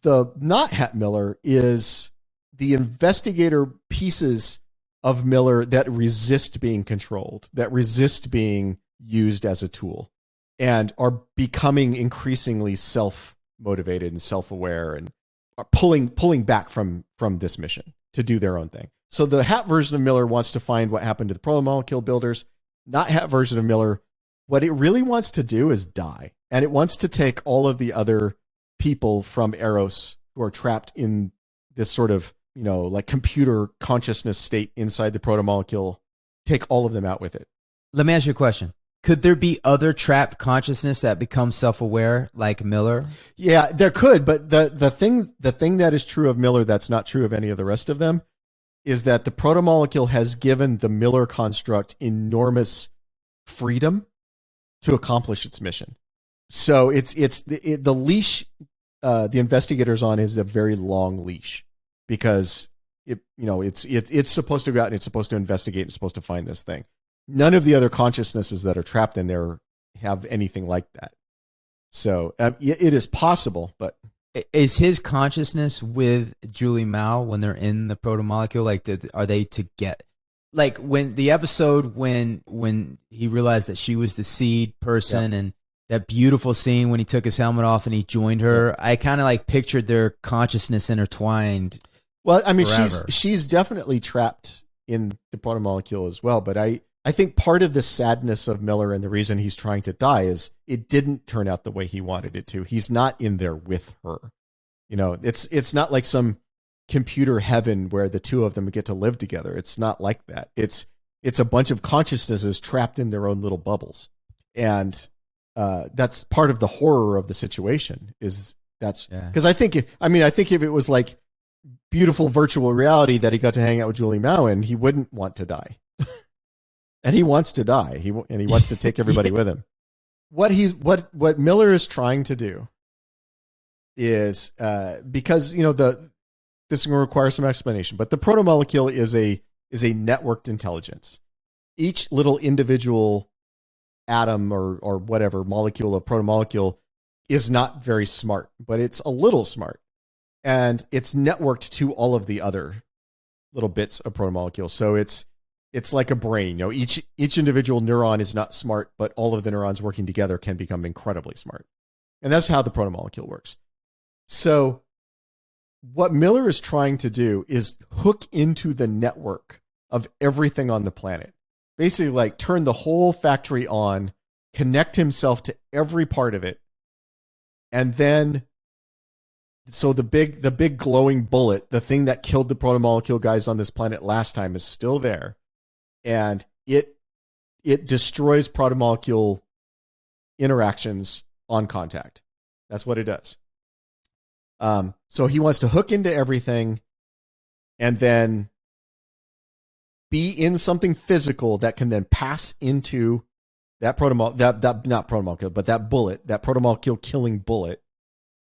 The not Hat Miller is the investigator pieces of Miller that resist being controlled, that resist being used as a tool, and are becoming increasingly self-motivated and self-aware and are pulling back from this mission to do their own thing. So the Hat version of Miller wants to find what happened to the protomolecule builders. Not Hat version of Miller, what it really wants to do is die. And it wants to take all of the other people from Eros who are trapped in this sort of, like computer consciousness state inside the protomolecule, take all of them out with it. Let me ask you a question. Could there be other trapped consciousness that becomes self-aware like Miller? Yeah, there could, but the thing that is true of Miller that's not true of any of the rest of them is that the protomolecule has given the Miller construct enormous freedom to accomplish its mission. So it's the leash the investigator's on is a very long leash because it's supposed to go out and it's supposed to investigate, it's supposed to find this thing. None of the other consciousnesses that are trapped in there have anything like that. So it is possible, but is his consciousness with Julie Mao when they're in the protomolecule? Like, are they together? Like when the episode when he realized that she was the seed person and that beautiful scene when he took his helmet off and he joined her, I kind of like pictured their consciousness intertwined. Well, I mean, forever. she's definitely trapped in the protomolecule as well, but I think part of the sadness of Miller and the reason he's trying to die is it didn't turn out the way he wanted it to. He's not in there with her. It's not like some computer heaven where the 2 of them get to live together. It's not like that. It's a bunch of consciousnesses trapped in their own little bubbles. And that's part of the horror of the situation because I think if it was like beautiful virtual reality that he got to hang out with Julie Mao and he wouldn't want to die. And he wants to die. He wants to take everybody with him. What Miller is trying to do is because this is going to require some explanation, but the protomolecule is a networked intelligence. Each little individual atom or whatever molecule of protomolecule is not very smart, but it's a little smart, and it's networked to all of the other little bits of protomolecule. So it's like a brain. Each individual neuron is not smart, but all of the neurons working together can become incredibly smart. And that's how the protomolecule works. So what Miller is trying to do is hook into the network of everything on the planet. Basically, like turn the whole factory on, connect himself to every part of it. And then, so the big glowing bullet, the thing that killed the protomolecule guys on this planet last time, is still there. And it destroys protomolecule interactions on contact. That's what it does. So he wants to hook into everything and then be in something physical that can then pass into that that not protomolecule, but that bullet, that protomolecule killing bullet.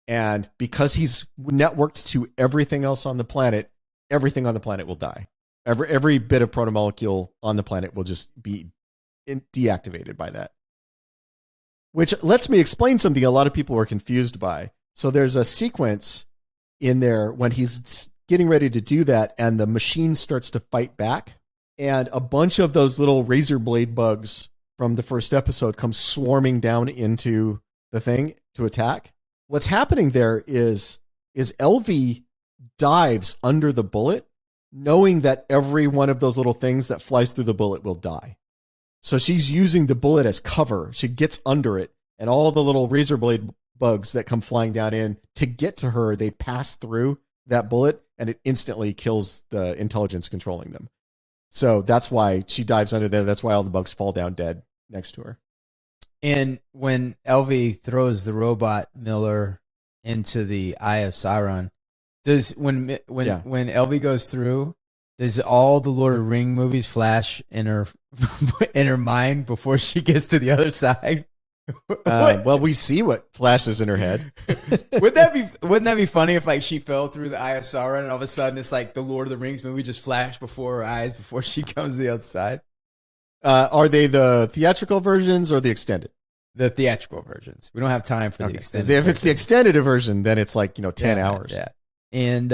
And because he's networked to everything else on the planet, everything on the planet will die. Every bit of protomolecule on the planet will just be deactivated by that. Which lets me explain something a lot of people are confused by. So there's a sequence in there when he's getting ready to do that, and the machine starts to fight back, and a bunch of those little razor blade bugs from the first episode come swarming down into the thing to attack. What's happening there is LV dives under the bullet, knowing that every one of those little things that flies through the bullet will die. So she's using the bullet as cover. She gets under it, and all the little razor blade bugs that come flying down in to get to her, they pass through that bullet, and it instantly kills the intelligence controlling them. So that's why she dives under there. That's why all the bugs fall down dead next to her. And when LV throws the robot Miller into the Eye of Sauron, when LV goes through, does all the Lord of the Rings movies flash in her mind before she gets to the other side? Well, we see what flashes in her head. Wouldn't that be funny if like she fell through the Eye of Sauron and all of a sudden it's like the Lord of the Rings movie just flashed before her eyes before she comes to the other side? Are they the theatrical versions or the extended? The theatrical versions. We don't have time for the extended. If it's the extended version, then it's like 10 hours. Yeah. And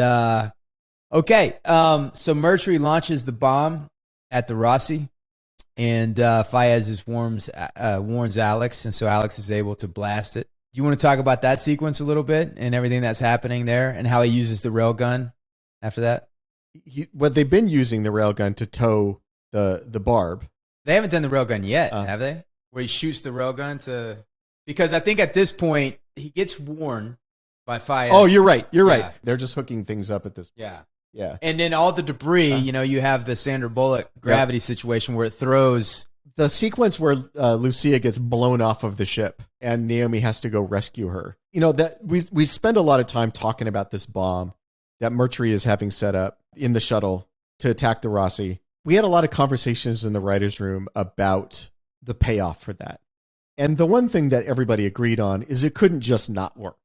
okay, so Mercury launches the bomb at the Rossi, and Fayez warns Alex, and so Alex is able to blast it. Do you want to talk about that sequence a little bit and everything that's happening there, and how he uses the railgun after that? They've been using the railgun to tow the barb. They haven't done the railgun yet, have they? Where he shoots the railgun to... Because I think at this point, he gets warned by Fayez. Oh, you're right. Right. They're just hooking things up at this point. Yeah. And then all the debris, you have the Sandra Bullock gravity situation where it throws... The sequence where Lucia gets blown off of the ship and Naomi has to go rescue her. That we spend a lot of time talking about this bomb that Mercury is having set up in the shuttle to attack the Rossi. We had a lot of conversations in the writer's room about the payoff for that. And the one thing that everybody agreed on is it couldn't just not work.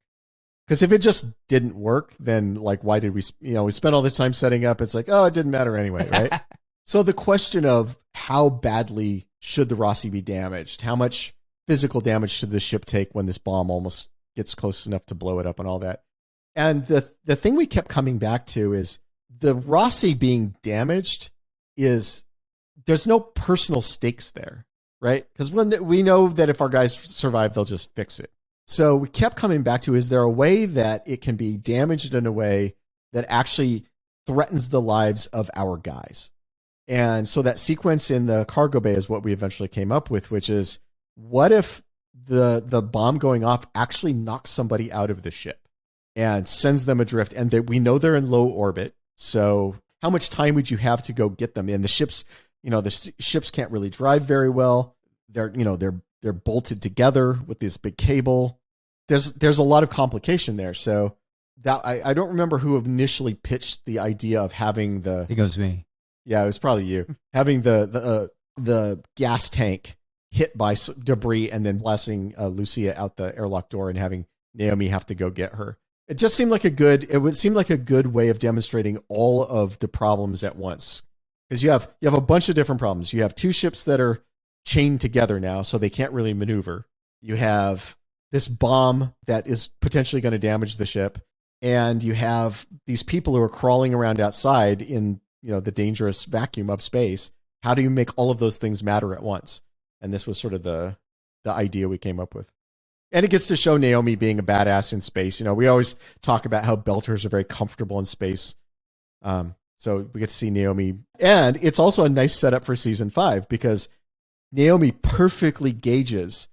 Because if it just didn't work, then why did we spent all this time setting up? It's like, it didn't matter anyway, right? So the question of how badly should the Rossi be damaged? How much physical damage should the ship take when this bomb almost gets close enough to blow it up and all that? And the thing we kept coming back to is the Rossi being damaged is there's no personal stakes there, right? Because we know that if our guys survive, they'll just fix it. So we kept coming back to, is there a way that it can be damaged in a way that actually threatens the lives of our guys? And so that sequence in the cargo bay is what we eventually came up with, which is, what if the bomb going off actually knocks somebody out of the ship and sends them adrift? And we know they're in low orbit. So how much time would you have to go get them in? The ships can't really drive very well. They're bolted together with this big cable. There's a lot of complication there. So that I don't remember who initially pitched the idea of having I think it was me. Yeah, it was probably you. Having the gas tank hit by debris and then blasting Lucia out the airlock door and having Naomi have to go get her. It just seemed like it would seem like a good way of demonstrating all of the problems at once. Because you have a bunch of different problems. You have two ships that are chained together now, so they can't really maneuver. You have this bomb that is potentially going to damage the ship, and you have these people who are crawling around outside in the dangerous vacuum of space. How do you make all of those things matter at once? And this was sort of the idea we came up with. And it gets to show Naomi being a badass in space. We always talk about how belters are very comfortable in space. So we get to see Naomi. And it's also a nice setup for season 5 because Naomi perfectly gauges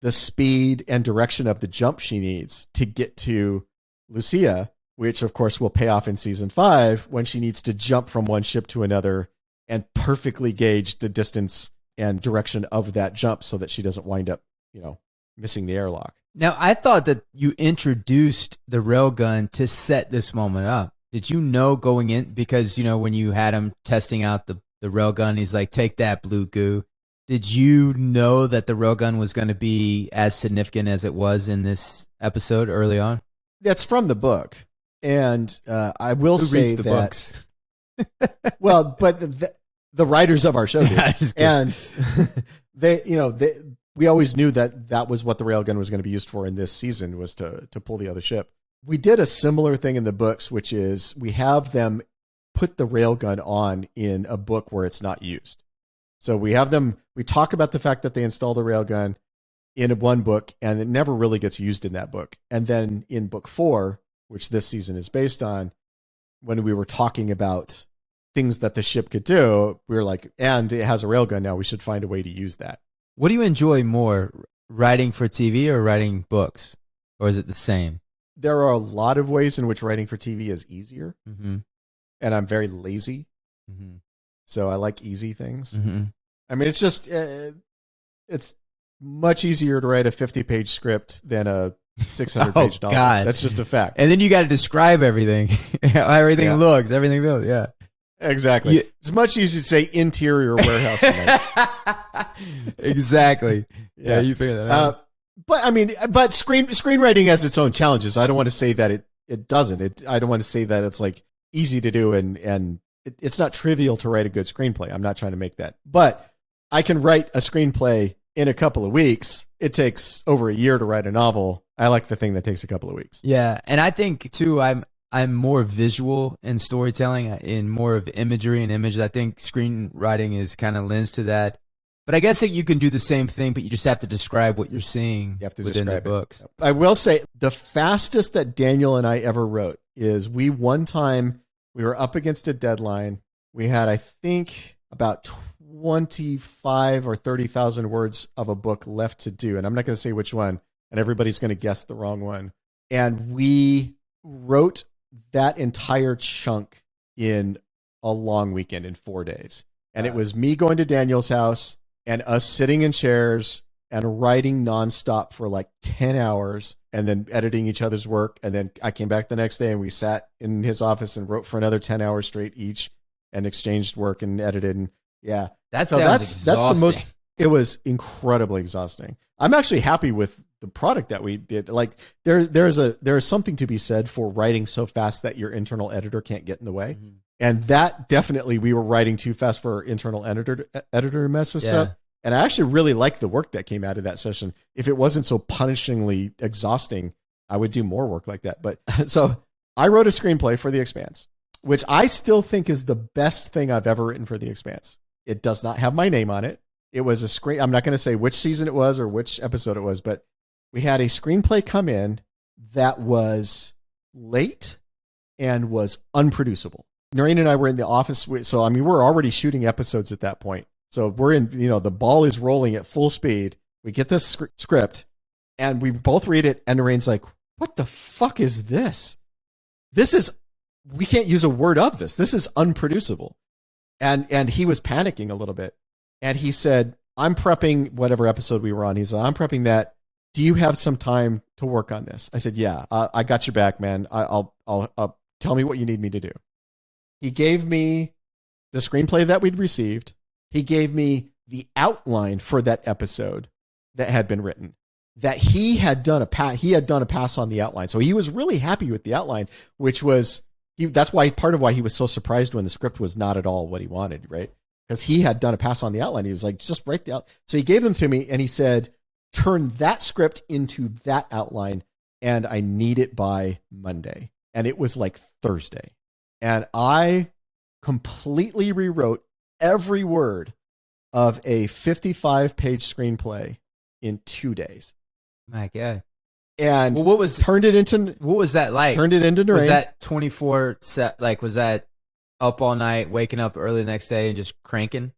the speed and direction of the jump she needs to get to Lucia, which of course will pay off in season 5 when she needs to jump from one ship to another and perfectly gauge the distance and direction of that jump so that she doesn't wind up, missing the airlock. Now, I thought that you introduced the railgun to set this moment up. Did you know going in? Because, when you had him testing out the the railgun. He's like, take that, blue goo. Did you know that the railgun was going to be as significant as it was in this episode early on? That's from the book. And I will Who say reads the that, books? well, but the writers of our show do. And we always knew that was what the railgun was going to be used for in this season, was to pull the other ship. We did a similar thing in the books, which is we have them put the railgun on in a book where it's not used. So we talk about the fact that they install the railgun in one book, and it never really gets used in that book. And then in book 4, which this season is based on, when we were talking about things that the ship could do, we were like, and it has a railgun now, we should find a way to use that. What do you enjoy more, writing for TV or writing books? Or is it the same? There are a lot of ways in which writing for TV is easier. Mm-hmm. And I'm very lazy. Mm-hmm. So I like easy things. Mm-hmm. I mean, it's just, it's much easier to write a 50-page script than a 600-page novel. God. That's just a fact. And then you got to describe everything. How everything looks, everything feels. Yeah. Exactly. It's much easier to say interior warehouse. Exactly. Yeah, you figure that out. But I mean, screenwriting has its own challenges. I don't want to say that it doesn't. I don't want to say that it's like easy to do and it's not trivial to write a good screenplay. I'm not trying to make that. But I can write a screenplay in a couple of weeks. It takes over a year to write a novel. I like the thing that takes a couple of weeks. Yeah, and I think too, I'm more visual in storytelling, in more of imagery and images. I think screenwriting is kind of lends to that. But I guess that you can do the same thing, but you just have to describe what you're seeing within the books. I will say the fastest that Daniel and I ever wrote is we were up against a deadline. We had, I think, about 25 or 30,000 words of a book left to do. And I'm not going to say which one, and everybody's going to guess the wrong one. And we wrote that entire chunk in a long weekend in 4 days. And it was me going to Daniel's house and us sitting in chairs and writing nonstop for like 10 hours and then editing each other's work. And then I came back the next day and we sat in his office and wrote for another 10 hours straight each and exchanged work and edited. And yeah, that's the most, it was incredibly exhausting. I'm actually happy with the product that we did. Like there's something to be said for writing so fast that your internal editor can't get in the way. Mm-hmm. And that definitely, we were writing too fast for our internal editor to mess us up. And I actually really liked the work that came out of that session. If it wasn't so punishingly exhausting, I would do more work like that. But so I wrote a screenplay for The Expanse, which I still think is the best thing I've ever written for The Expanse. It does not have my name on it. It was a screen. I'm not going to say which season it was or which episode it was, but we had a screenplay come in that was late and was unproducible. Noreen and I were in the office. So, I mean, we're already shooting episodes at that point. So we're in, the ball is rolling at full speed. We get this script and we both read it. And Noreen's like, what the fuck is this? We can't use a word of this. This is unproducible. And he was panicking a little bit. And he said, I'm prepping whatever episode we were on. He said, I'm prepping that. Do you have some time to work on this? I said, yeah, I got your back, man. I'll tell me what you need me to do. He gave me the screenplay that we'd received. He gave me the outline for that episode that had been written, that he had done a pass on the outline. So he was really happy with the outline, which was, that's why part of why he was so surprised when the script was not at all what he wanted, right? Because he had done a pass on the outline. He was like, just write the out. So he gave them to me and he said, turn that script into that outline and I need it by Monday. And it was like Thursday. And I completely rewrote every word of a 55-page screenplay in 2 days. My God. And what was that like? Turned it into Noreen. Was that 24 set? Like, was that up all night, waking up early the next day and just cranking?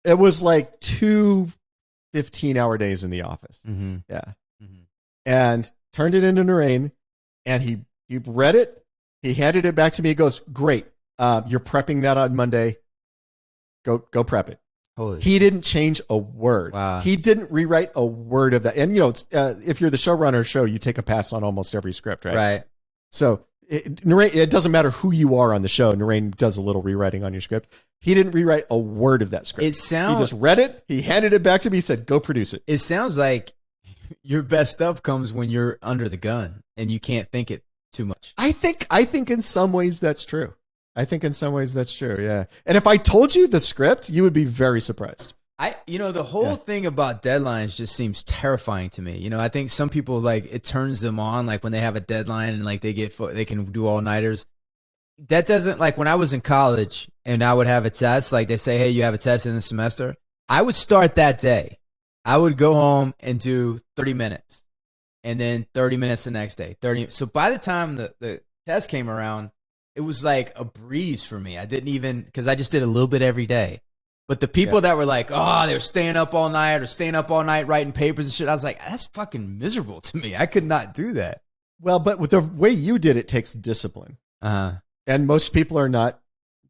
It was like 2 15-hour days in the office. Mm-hmm. Yeah. Mm-hmm. And turned it into Noreen and he read it. He handed it back to me. He goes, great. You're prepping that on Monday. Go prep it. He didn't change a word. Wow. He didn't rewrite a word of that. And, if you're the showrunner show, you take a pass on almost every script, right? Right. So It doesn't matter who you are on the show. Narain does a little rewriting on your script. He didn't rewrite a word of that script. He just read it. He handed it back to me. He said, "Go produce it." It sounds like your best stuff comes when you're under the gun and you can't think it too much. I think in some ways that's true. Yeah. And if I told you the script, you would be very surprised. The whole thing about deadlines just seems terrifying to me. I think some people, like, it turns them on, like when they have a deadline and like they can do all-nighters. That doesn't, like, when I was in college and I would have a test, like they say, hey, you have a test in the semester. I would start that day. I would go home and do 30 minutes and then 30 minutes the next day. 30. So by the time the test came around, it was like a breeze for me. I didn't even, because I just did a little bit every day. But the people that were like, oh, they were staying up all night or staying up all night writing papers and shit, I was like, that's fucking miserable to me. I could not do that. Well, but with the way you did it takes discipline. And most people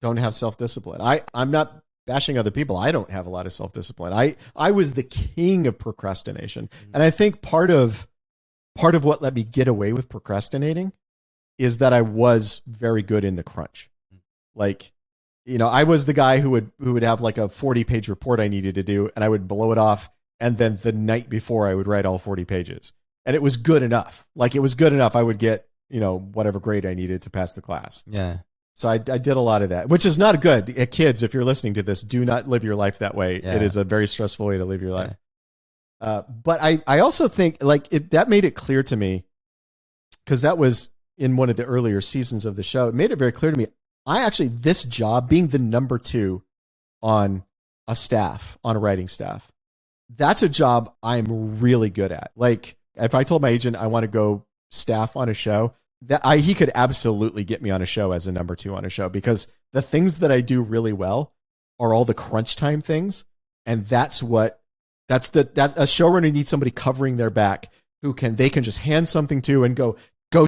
don't have self-discipline. I'm not bashing other people. I don't have a lot of self-discipline. I was the king of procrastination. And I think part of what let me get away with procrastinating is that I was very good in the crunch. Like, I was the guy who would have like a 40-page report I needed to do, and I would blow it off. And then the night before I would write all 40 pages, and it was good enough. Like, it was good enough. I would get, whatever grade I needed to pass the class. Yeah. So I did a lot of that, which is not good. Kids, if you're listening to this, do not live your life that way. Yeah. It is a very stressful way to live your life. Yeah. But I also think that made it clear to me, because that was in one of the earlier seasons of the show. It made it very clear to me. This job, being the number 2 on a writing staff, that's a job I'm really good at. Like, if I told my agent I want to go staff on a show, he could absolutely get me on a show as a number 2 on a show, because the things that I do really well are all the crunch time things. And that a showrunner needs somebody covering their back they can just hand something to and go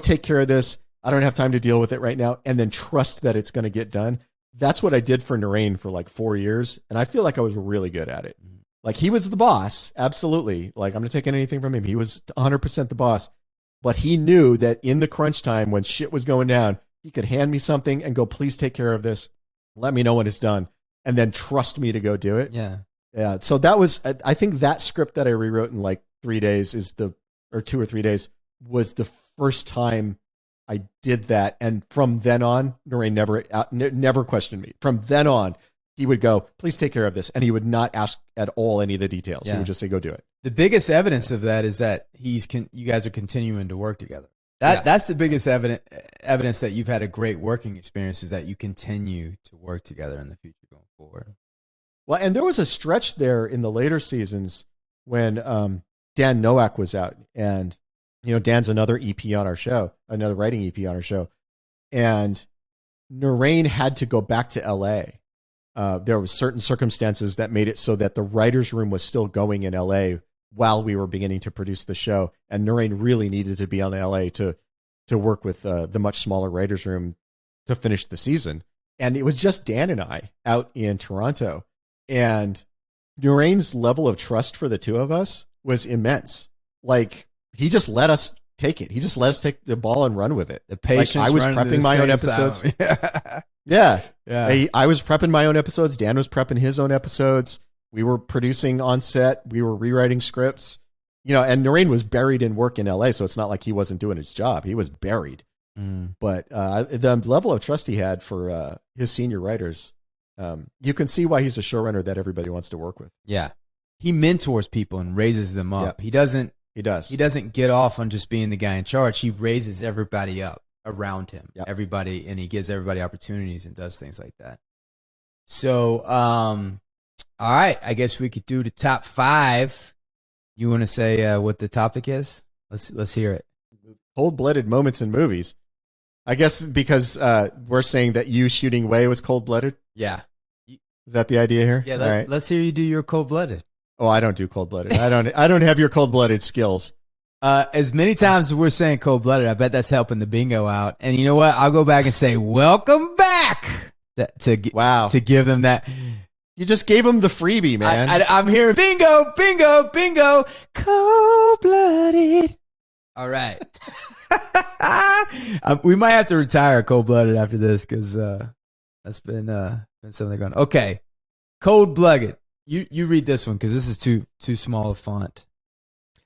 take care of this. I don't have time to deal with it right now, and then trust that it's going to get done. That's what I did for Narain for like 4 years, and I feel like I was really good at it. Like, he was the boss, absolutely. Like, I'm not taking anything from him. He was 100% the boss, but he knew that in the crunch time when shit was going down, he could hand me something and go, please take care of this. Let me know when it's done, and then trust me to go do it. Yeah. Yeah. So I think that script that I rewrote in like 3 days or 2 or 3 days was the first time I did that. And from then on, Narain never questioned me. From then on, he would go, please take care of this. And he would not ask at all any of the details. Yeah. He would just say, go do it. The biggest evidence of that is that you guys are continuing to work together. That's the biggest evidence that you've had a great working experience, is that you continue to work together in the future going forward. Well, and there was a stretch there in the later seasons when Dan Nowak was out, and Dan's another EP on our show, another writing EP on our show. And Narain had to go back to LA. There was certain circumstances that made it so that the writer's room was still going in LA while we were beginning to produce the show. And Narain really needed to be on LA to work with the much smaller writer's room to finish the season. And it was just Dan and I out in Toronto. And Narain's level of trust for the two of us was immense. Like, he just let us take it. He just let us take the ball and run with it. The patience. Like, I was prepping my own episodes. Yeah. I was prepping my own episodes. Dan was prepping his own episodes. We were producing on set. We were rewriting scripts. And Narain was buried in work in LA, so it's not like he wasn't doing his job. He was buried. But the level of trust he had for his senior writers, you can see why he's a showrunner that everybody wants to work with. Yeah. He mentors people and raises them up. Yep. He doesn't get off on just being the guy in charge. He raises everybody up around him. Yep. Everybody, and he gives everybody opportunities and does things like that. So, all right, I guess we could do the top 5. You want to say what the topic is? Let's hear it. Cold-blooded moments in movies. I guess because we're saying that you shooting Way was cold-blooded. Yeah. Is that the idea here? Yeah. Let's hear you do your cold-blooded. Oh, I don't do cold-blooded. I don't have your cold-blooded skills. As many times as we're saying cold-blooded, I bet that's helping the bingo out. And you know what? I'll go back and say, welcome back to give them that. You just gave them the freebie, man. I'm hearing bingo, bingo, bingo, cold-blooded. All right. We might have to retire Cold Blooded after this because that's been something going on. Okay. Cold Blooded. You read this one because this is too small a font.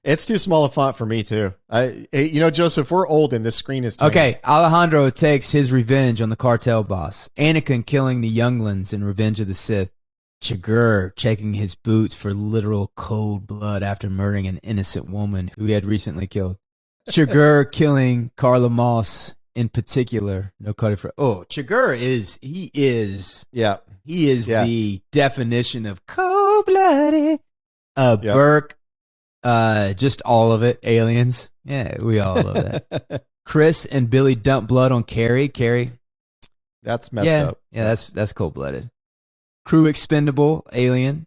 It's too small a font for me too. Joseph, we're old and this screen is tiny. Okay. Alejandro takes his revenge on the cartel boss. Anakin killing the younglings in Revenge of the Sith. Chigurh checking his boots for literal cold blood after murdering an innocent woman who he had recently killed. Chigurh killing Carla Moss in particular. No cutting for. Oh, Chigurh is the definition of cold blooded. Burke, just all of it. Aliens, yeah, we all love that. Chris and Billy dump blood on Carrie. That's messed up. Yeah, that's cold blooded. Crew expendable. Alien.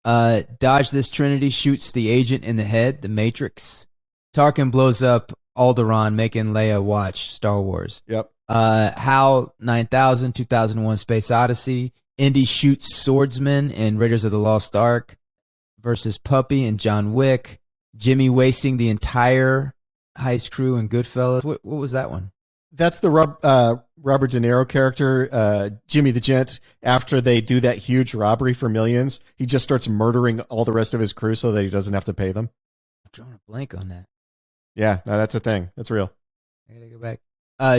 Dodge this Trinity shoots the agent in the head. The Matrix. Tarkin blows up Alderaan, making Leia watch Star Wars. Yep. HAL 9000, 2001 Space Odyssey. Indy shoots swordsman in Raiders of the Lost Ark versus Puppy and John Wick. Jimmy wasting the entire heist crew in Goodfellas. What was that one? That's the Robert De Niro character, Jimmy the Gent. After they do that huge robbery for millions, he just starts murdering all the rest of his crew so that he doesn't have to pay them. I'm drawing a blank on that. Yeah, no, that's a thing. That's real. I gotta go back.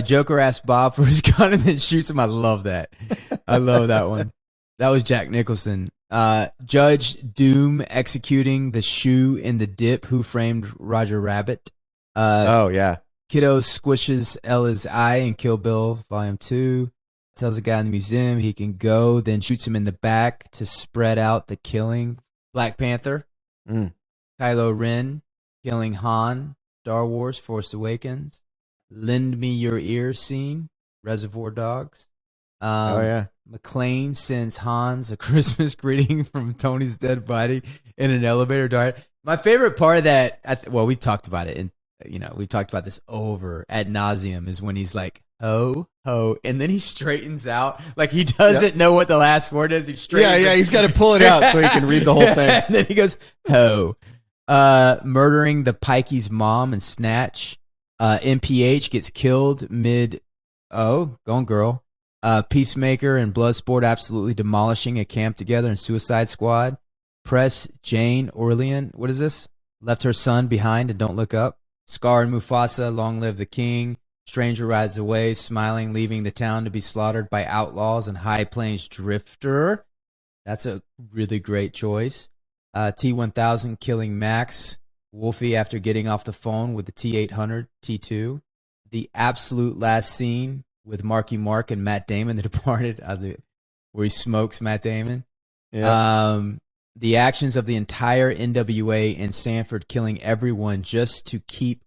Joker asks Bob for his gun and then shoots him. I love that. I love that one. That was Jack Nicholson. Judge Doom executing the shoe in the dip. Who Framed Roger Rabbit? Oh yeah. Kiddo squishes Ella's eye in Kill Bill Volume 2. Tells the guy in the museum he can go, then shoots him in the back to spread out the killing. Black Panther. Kylo Ren killing Han. Star Wars Force Awakens. Lend Me Your Ear scene. Reservoir Dogs. McClane sends Hans a Christmas greeting from Tony's dead body in an elevator dart. My favorite part of that, we talked about it, and we talked about this over ad nauseum, is when he's like, ho, ho, and then he straightens out. Like he doesn't know what the last word is. He straightens Yeah, he's got to pull it out so he can read the whole thing. And then he goes, ho. Murdering the Pikey's mom and Snatch. MPH gets killed mid. Oh, gone girl. Peacemaker and Bloodsport absolutely demolishing a camp together in Suicide Squad. Press Jane Orlean. What is this? Left her son behind and don't look up. Scar and Mufasa, Long Live the King. Stranger rides away, smiling, leaving the town to be slaughtered by outlaws and High Plains Drifter. That's a really great choice. T-1000 killing Max. Wolfie after getting off the phone with the T-800, T2. The absolute last scene with Marky Mark and Matt Damon, The Departed, where he smokes Matt Damon. Yeah. The actions of the entire NWA and Sanford killing everyone just to keep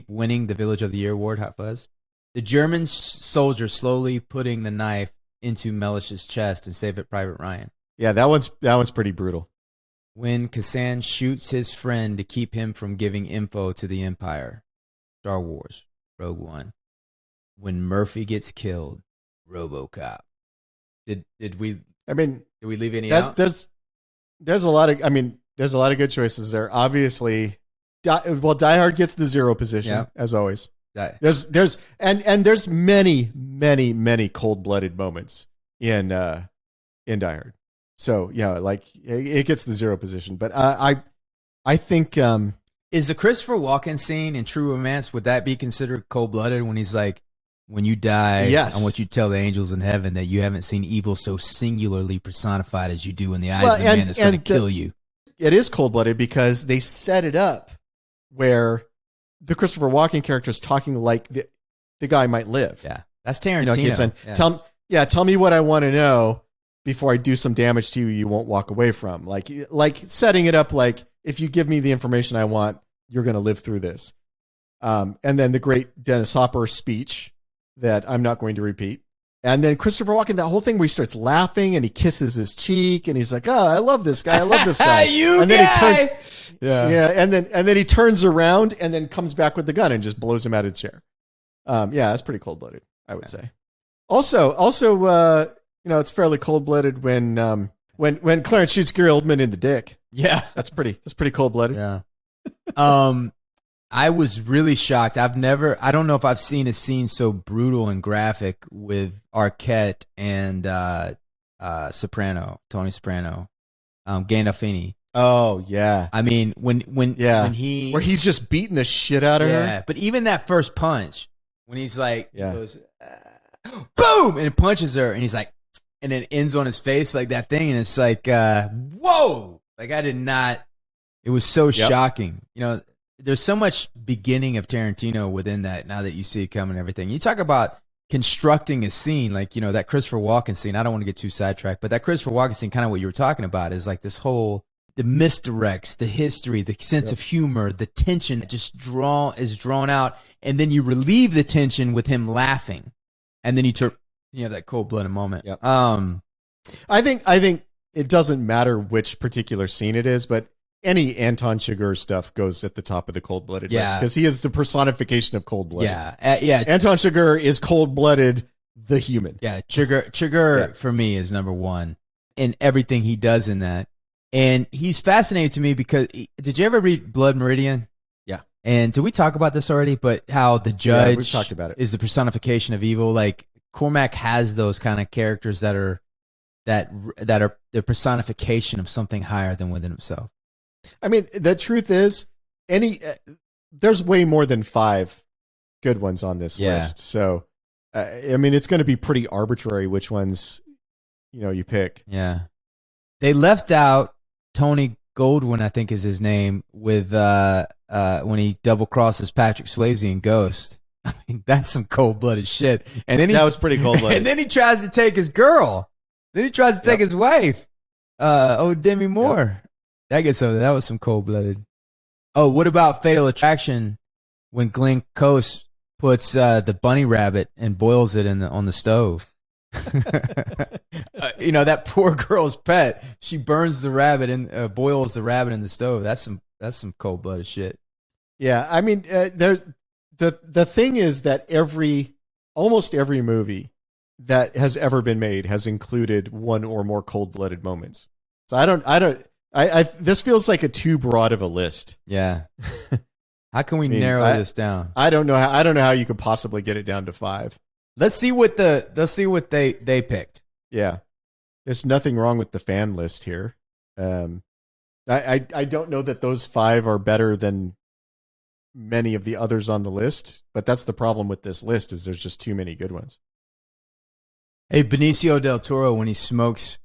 winning the Village of the Year award. Hot Fuzz. The German soldier slowly putting the knife into Mellish's chest and Save It Private Ryan. Yeah, that one's pretty brutal. When Kassan shoots his friend to keep him from giving info to the Empire. Star Wars, Rogue One. When Murphy gets killed, RoboCop. Did we leave any out? There's a lot of good choices there. Obviously, Die Hard gets the 0 position as always. There's many cold-blooded moments in Die Hard. So it gets the 0 position. But I think is the Christopher Walken scene in True Romance, would that be considered cold-blooded when he's like, when you die, yes, I want you to tell the angels in heaven that you haven't seen evil so singularly personified as you do in the eyes of the man that's going to kill you. It is cold-blooded because they set it up where the Christopher Walken character is talking like the guy might live. Yeah, that's Tarantino. Saying, tell me what I want to know before I do some damage to you. You won't walk away from like setting it up like, if you give me the information I want, you're going to live through this. And then the great Dennis Hopper speech that I'm not going to repeat. And then Christopher Walken, that whole thing where he starts laughing and he kisses his cheek and he's like, "Oh, I love this guy. I love this guy." And then he turns around and then comes back with the gun and just blows him out of the chair. That's pretty cold-blooded, I would say. Also, it's fairly cold-blooded when Clarence shoots Gary Oldman in the dick. Yeah, that's pretty cold-blooded. Yeah. I was really shocked. I don't know if I've seen a scene so brutal and graphic with Arquette and Tony Soprano, Gandolfini. Oh yeah. I mean, when where he's just beating the shit out of her. Yeah, but even that first punch, when he's like, he goes, boom, and it punches her, and he's like, and it ends on his face like that thing, and it's like, whoa, like I did not. It was so shocking. You know, there's so much beginning of Tarantino within that. Now that you see it coming, and everything. You talk about constructing a scene, like, you know, that Christopher Walken scene. I don't want to get too sidetracked, but that Christopher Walken scene, kind of what you were talking about, is like this whole. The misdirects, the history, the sense of humor, the tension just is drawn out, and then you relieve the tension with him laughing, and then you have that cold-blooded moment. Yep. I think it doesn't matter which particular scene it is, but any Anton Chigurh stuff goes at the top of the cold-blooded list because he is the personification of cold-blooded. Yeah. Anton Chigurh is cold-blooded, the human. Yeah, Chigurh for me is number one in everything he does in that. And he's fascinating to me because did you ever read Blood Meridian? Yeah. And did we talk about this already? But how the judge we've talked about it. Is the personification of evil. Like Cormac has those kind of characters that are the personification of something higher than within himself. I mean, the truth is, there's way more than 5 good ones on this list. So, I mean, it's going to be pretty arbitrary which ones you pick. Yeah. They left out Tony Goldwyn, I think is his name, with when he double crosses Patrick Swayze in Ghost. I mean, that's some cold-blooded shit. And then that was pretty cold-blooded. And then he tries to take his girl. Then he tries to take his wife. Demi Moore. That was some cold-blooded. Oh, what about Fatal Attraction when Glenn Close puts the bunny rabbit and boils it on the stove? That poor girl's pet. She burns the rabbit and boils the rabbit in the stove. That's some cold-blooded shit. Yeah, I mean, the thing is that almost every movie that has ever been made has included one or more cold-blooded moments. So I this feels like a too broad of a list. Yeah. How can we narrow this down? I don't know how you could possibly get it down to 5. Let's see what they picked. Yeah. There's nothing wrong with the fan list here. I don't know that those 5 are better than many of the others on the list, but that's the problem with this list is there's just too many good ones. Hey, Benicio del Toro when he smokes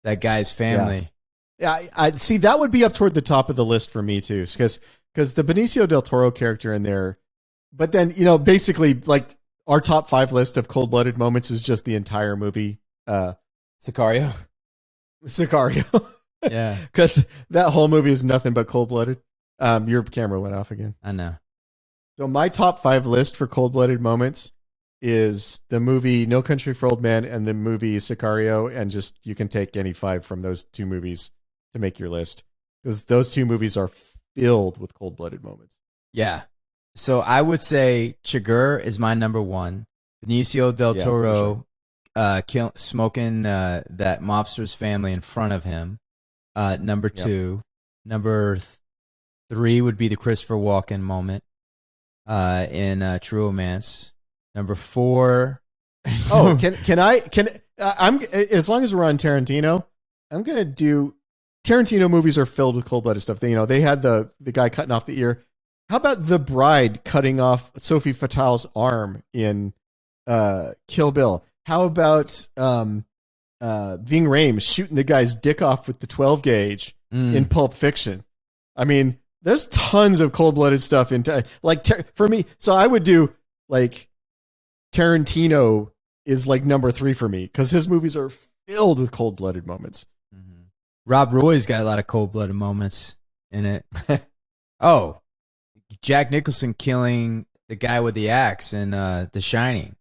that guy's family. Yeah, I see that would be up toward the top of the list for me too, because the Benicio del Toro character in there, but then basically like our top 5 list of cold-blooded moments is just the entire movie. Sicario. Yeah, because that whole movie is nothing but cold-blooded. Your camera went off again. I know. So my top 5 list for cold-blooded moments is the movie No Country for Old Men and the movie Sicario, and just you can take any 5 from those 2 movies to make your list because those 2 movies are filled with cold-blooded moments. Yeah. So I would say Chigurh is my number 1. Benicio del Toro smoking that mobster's family in front of him. Number 2. Number 3 would be the Christopher Walken moment in True Romance. Number 4. Oh, I'm as long as we're on Tarantino, I'm gonna do. Tarantino movies are filled with cold-blooded stuff. They had the guy cutting off the ear. How about the bride cutting off Sophie Fatale's arm in Kill Bill? How about Ving Rhames shooting the guy's dick off with the 12 gauge in Pulp Fiction? I mean, there's tons of cold-blooded stuff for me. So I would do like Tarantino is like number 3 for me because his movies are filled with cold-blooded moments. Mm-hmm. Rob Roy's got a lot of cold-blooded moments in it. Oh, Jack Nicholson killing the guy with the axe in The Shining.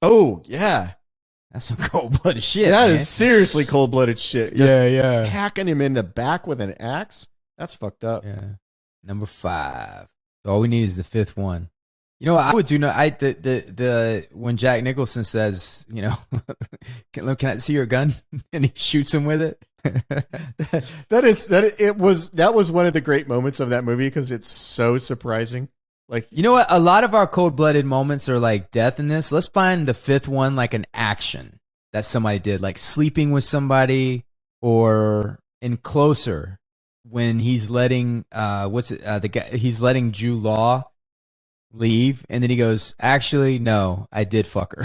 Oh, yeah. That's some cold-blooded shit, That man. is seriously cold-blooded shit. Yeah. Hacking him in the back with an axe? That's fucked up. Yeah. Number 5. All we need is the 5th one. You know what I would do? When Jack Nicholson says, can I see your gun? And he shoots him with it. That was one of the great moments of that movie because it's so surprising. Like, You know what? A lot of our cold-blooded moments are like death in this. Let's find the fifth one, like an action that somebody did, like sleeping with somebody, or in Closer when he's letting the guy, he's letting Jude Law leave, and then he goes, "Actually, no, I did fuck her,"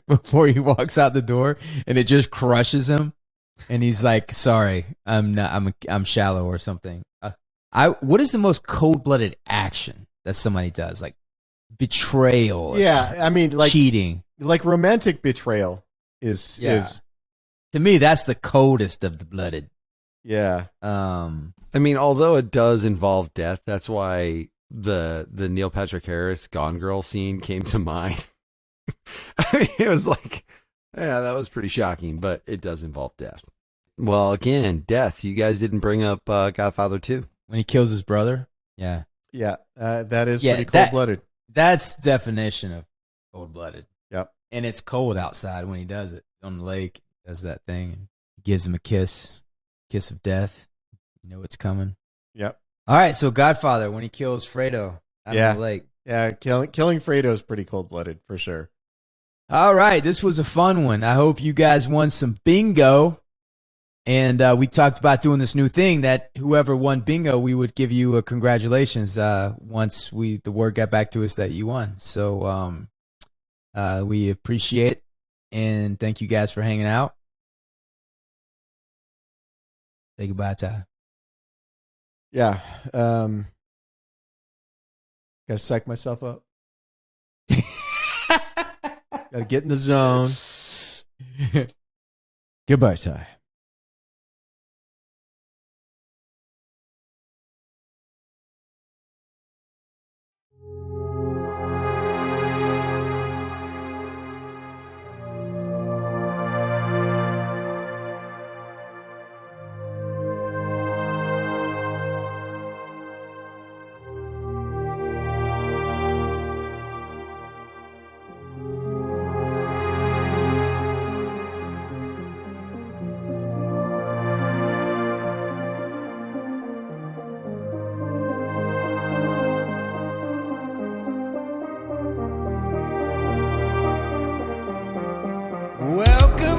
before he walks out the door, and it just crushes him, and he's like, "Sorry, I'm shallow or something." What is the most cold-blooded action that somebody does, like betrayal? yeah, I mean, like cheating. like romantic betrayal is To me, that's the coldest of the blooded. yeah. I mean, although it does involve death, that's why the Neil Patrick Harris Gone Girl scene came to mind. I mean, it was like, yeah, that was pretty shocking, but it does involve death. Well, again, death. You guys didn't bring up Godfather 2. When he kills his brother? Yeah. Yeah, that is pretty cold-blooded. That's definition of cold-blooded. Yep. And it's cold outside when he does it. On the lake, does that thing, and gives him a kiss of death. You know what's coming. Yep. All right, so Godfather, when he kills Fredo out on the lake. Yeah, killing Fredo is pretty cold-blooded, for sure. All right, this was a fun one. I hope you guys won some bingo. And we talked about doing this new thing that whoever won bingo, we would give you a congratulations once the word got back to us that you won. So we appreciate it, and thank you guys for hanging out. Say goodbye, Ty. Yeah. Gotta psych myself up. Gotta get in the zone. Goodbye, Ty. Welcome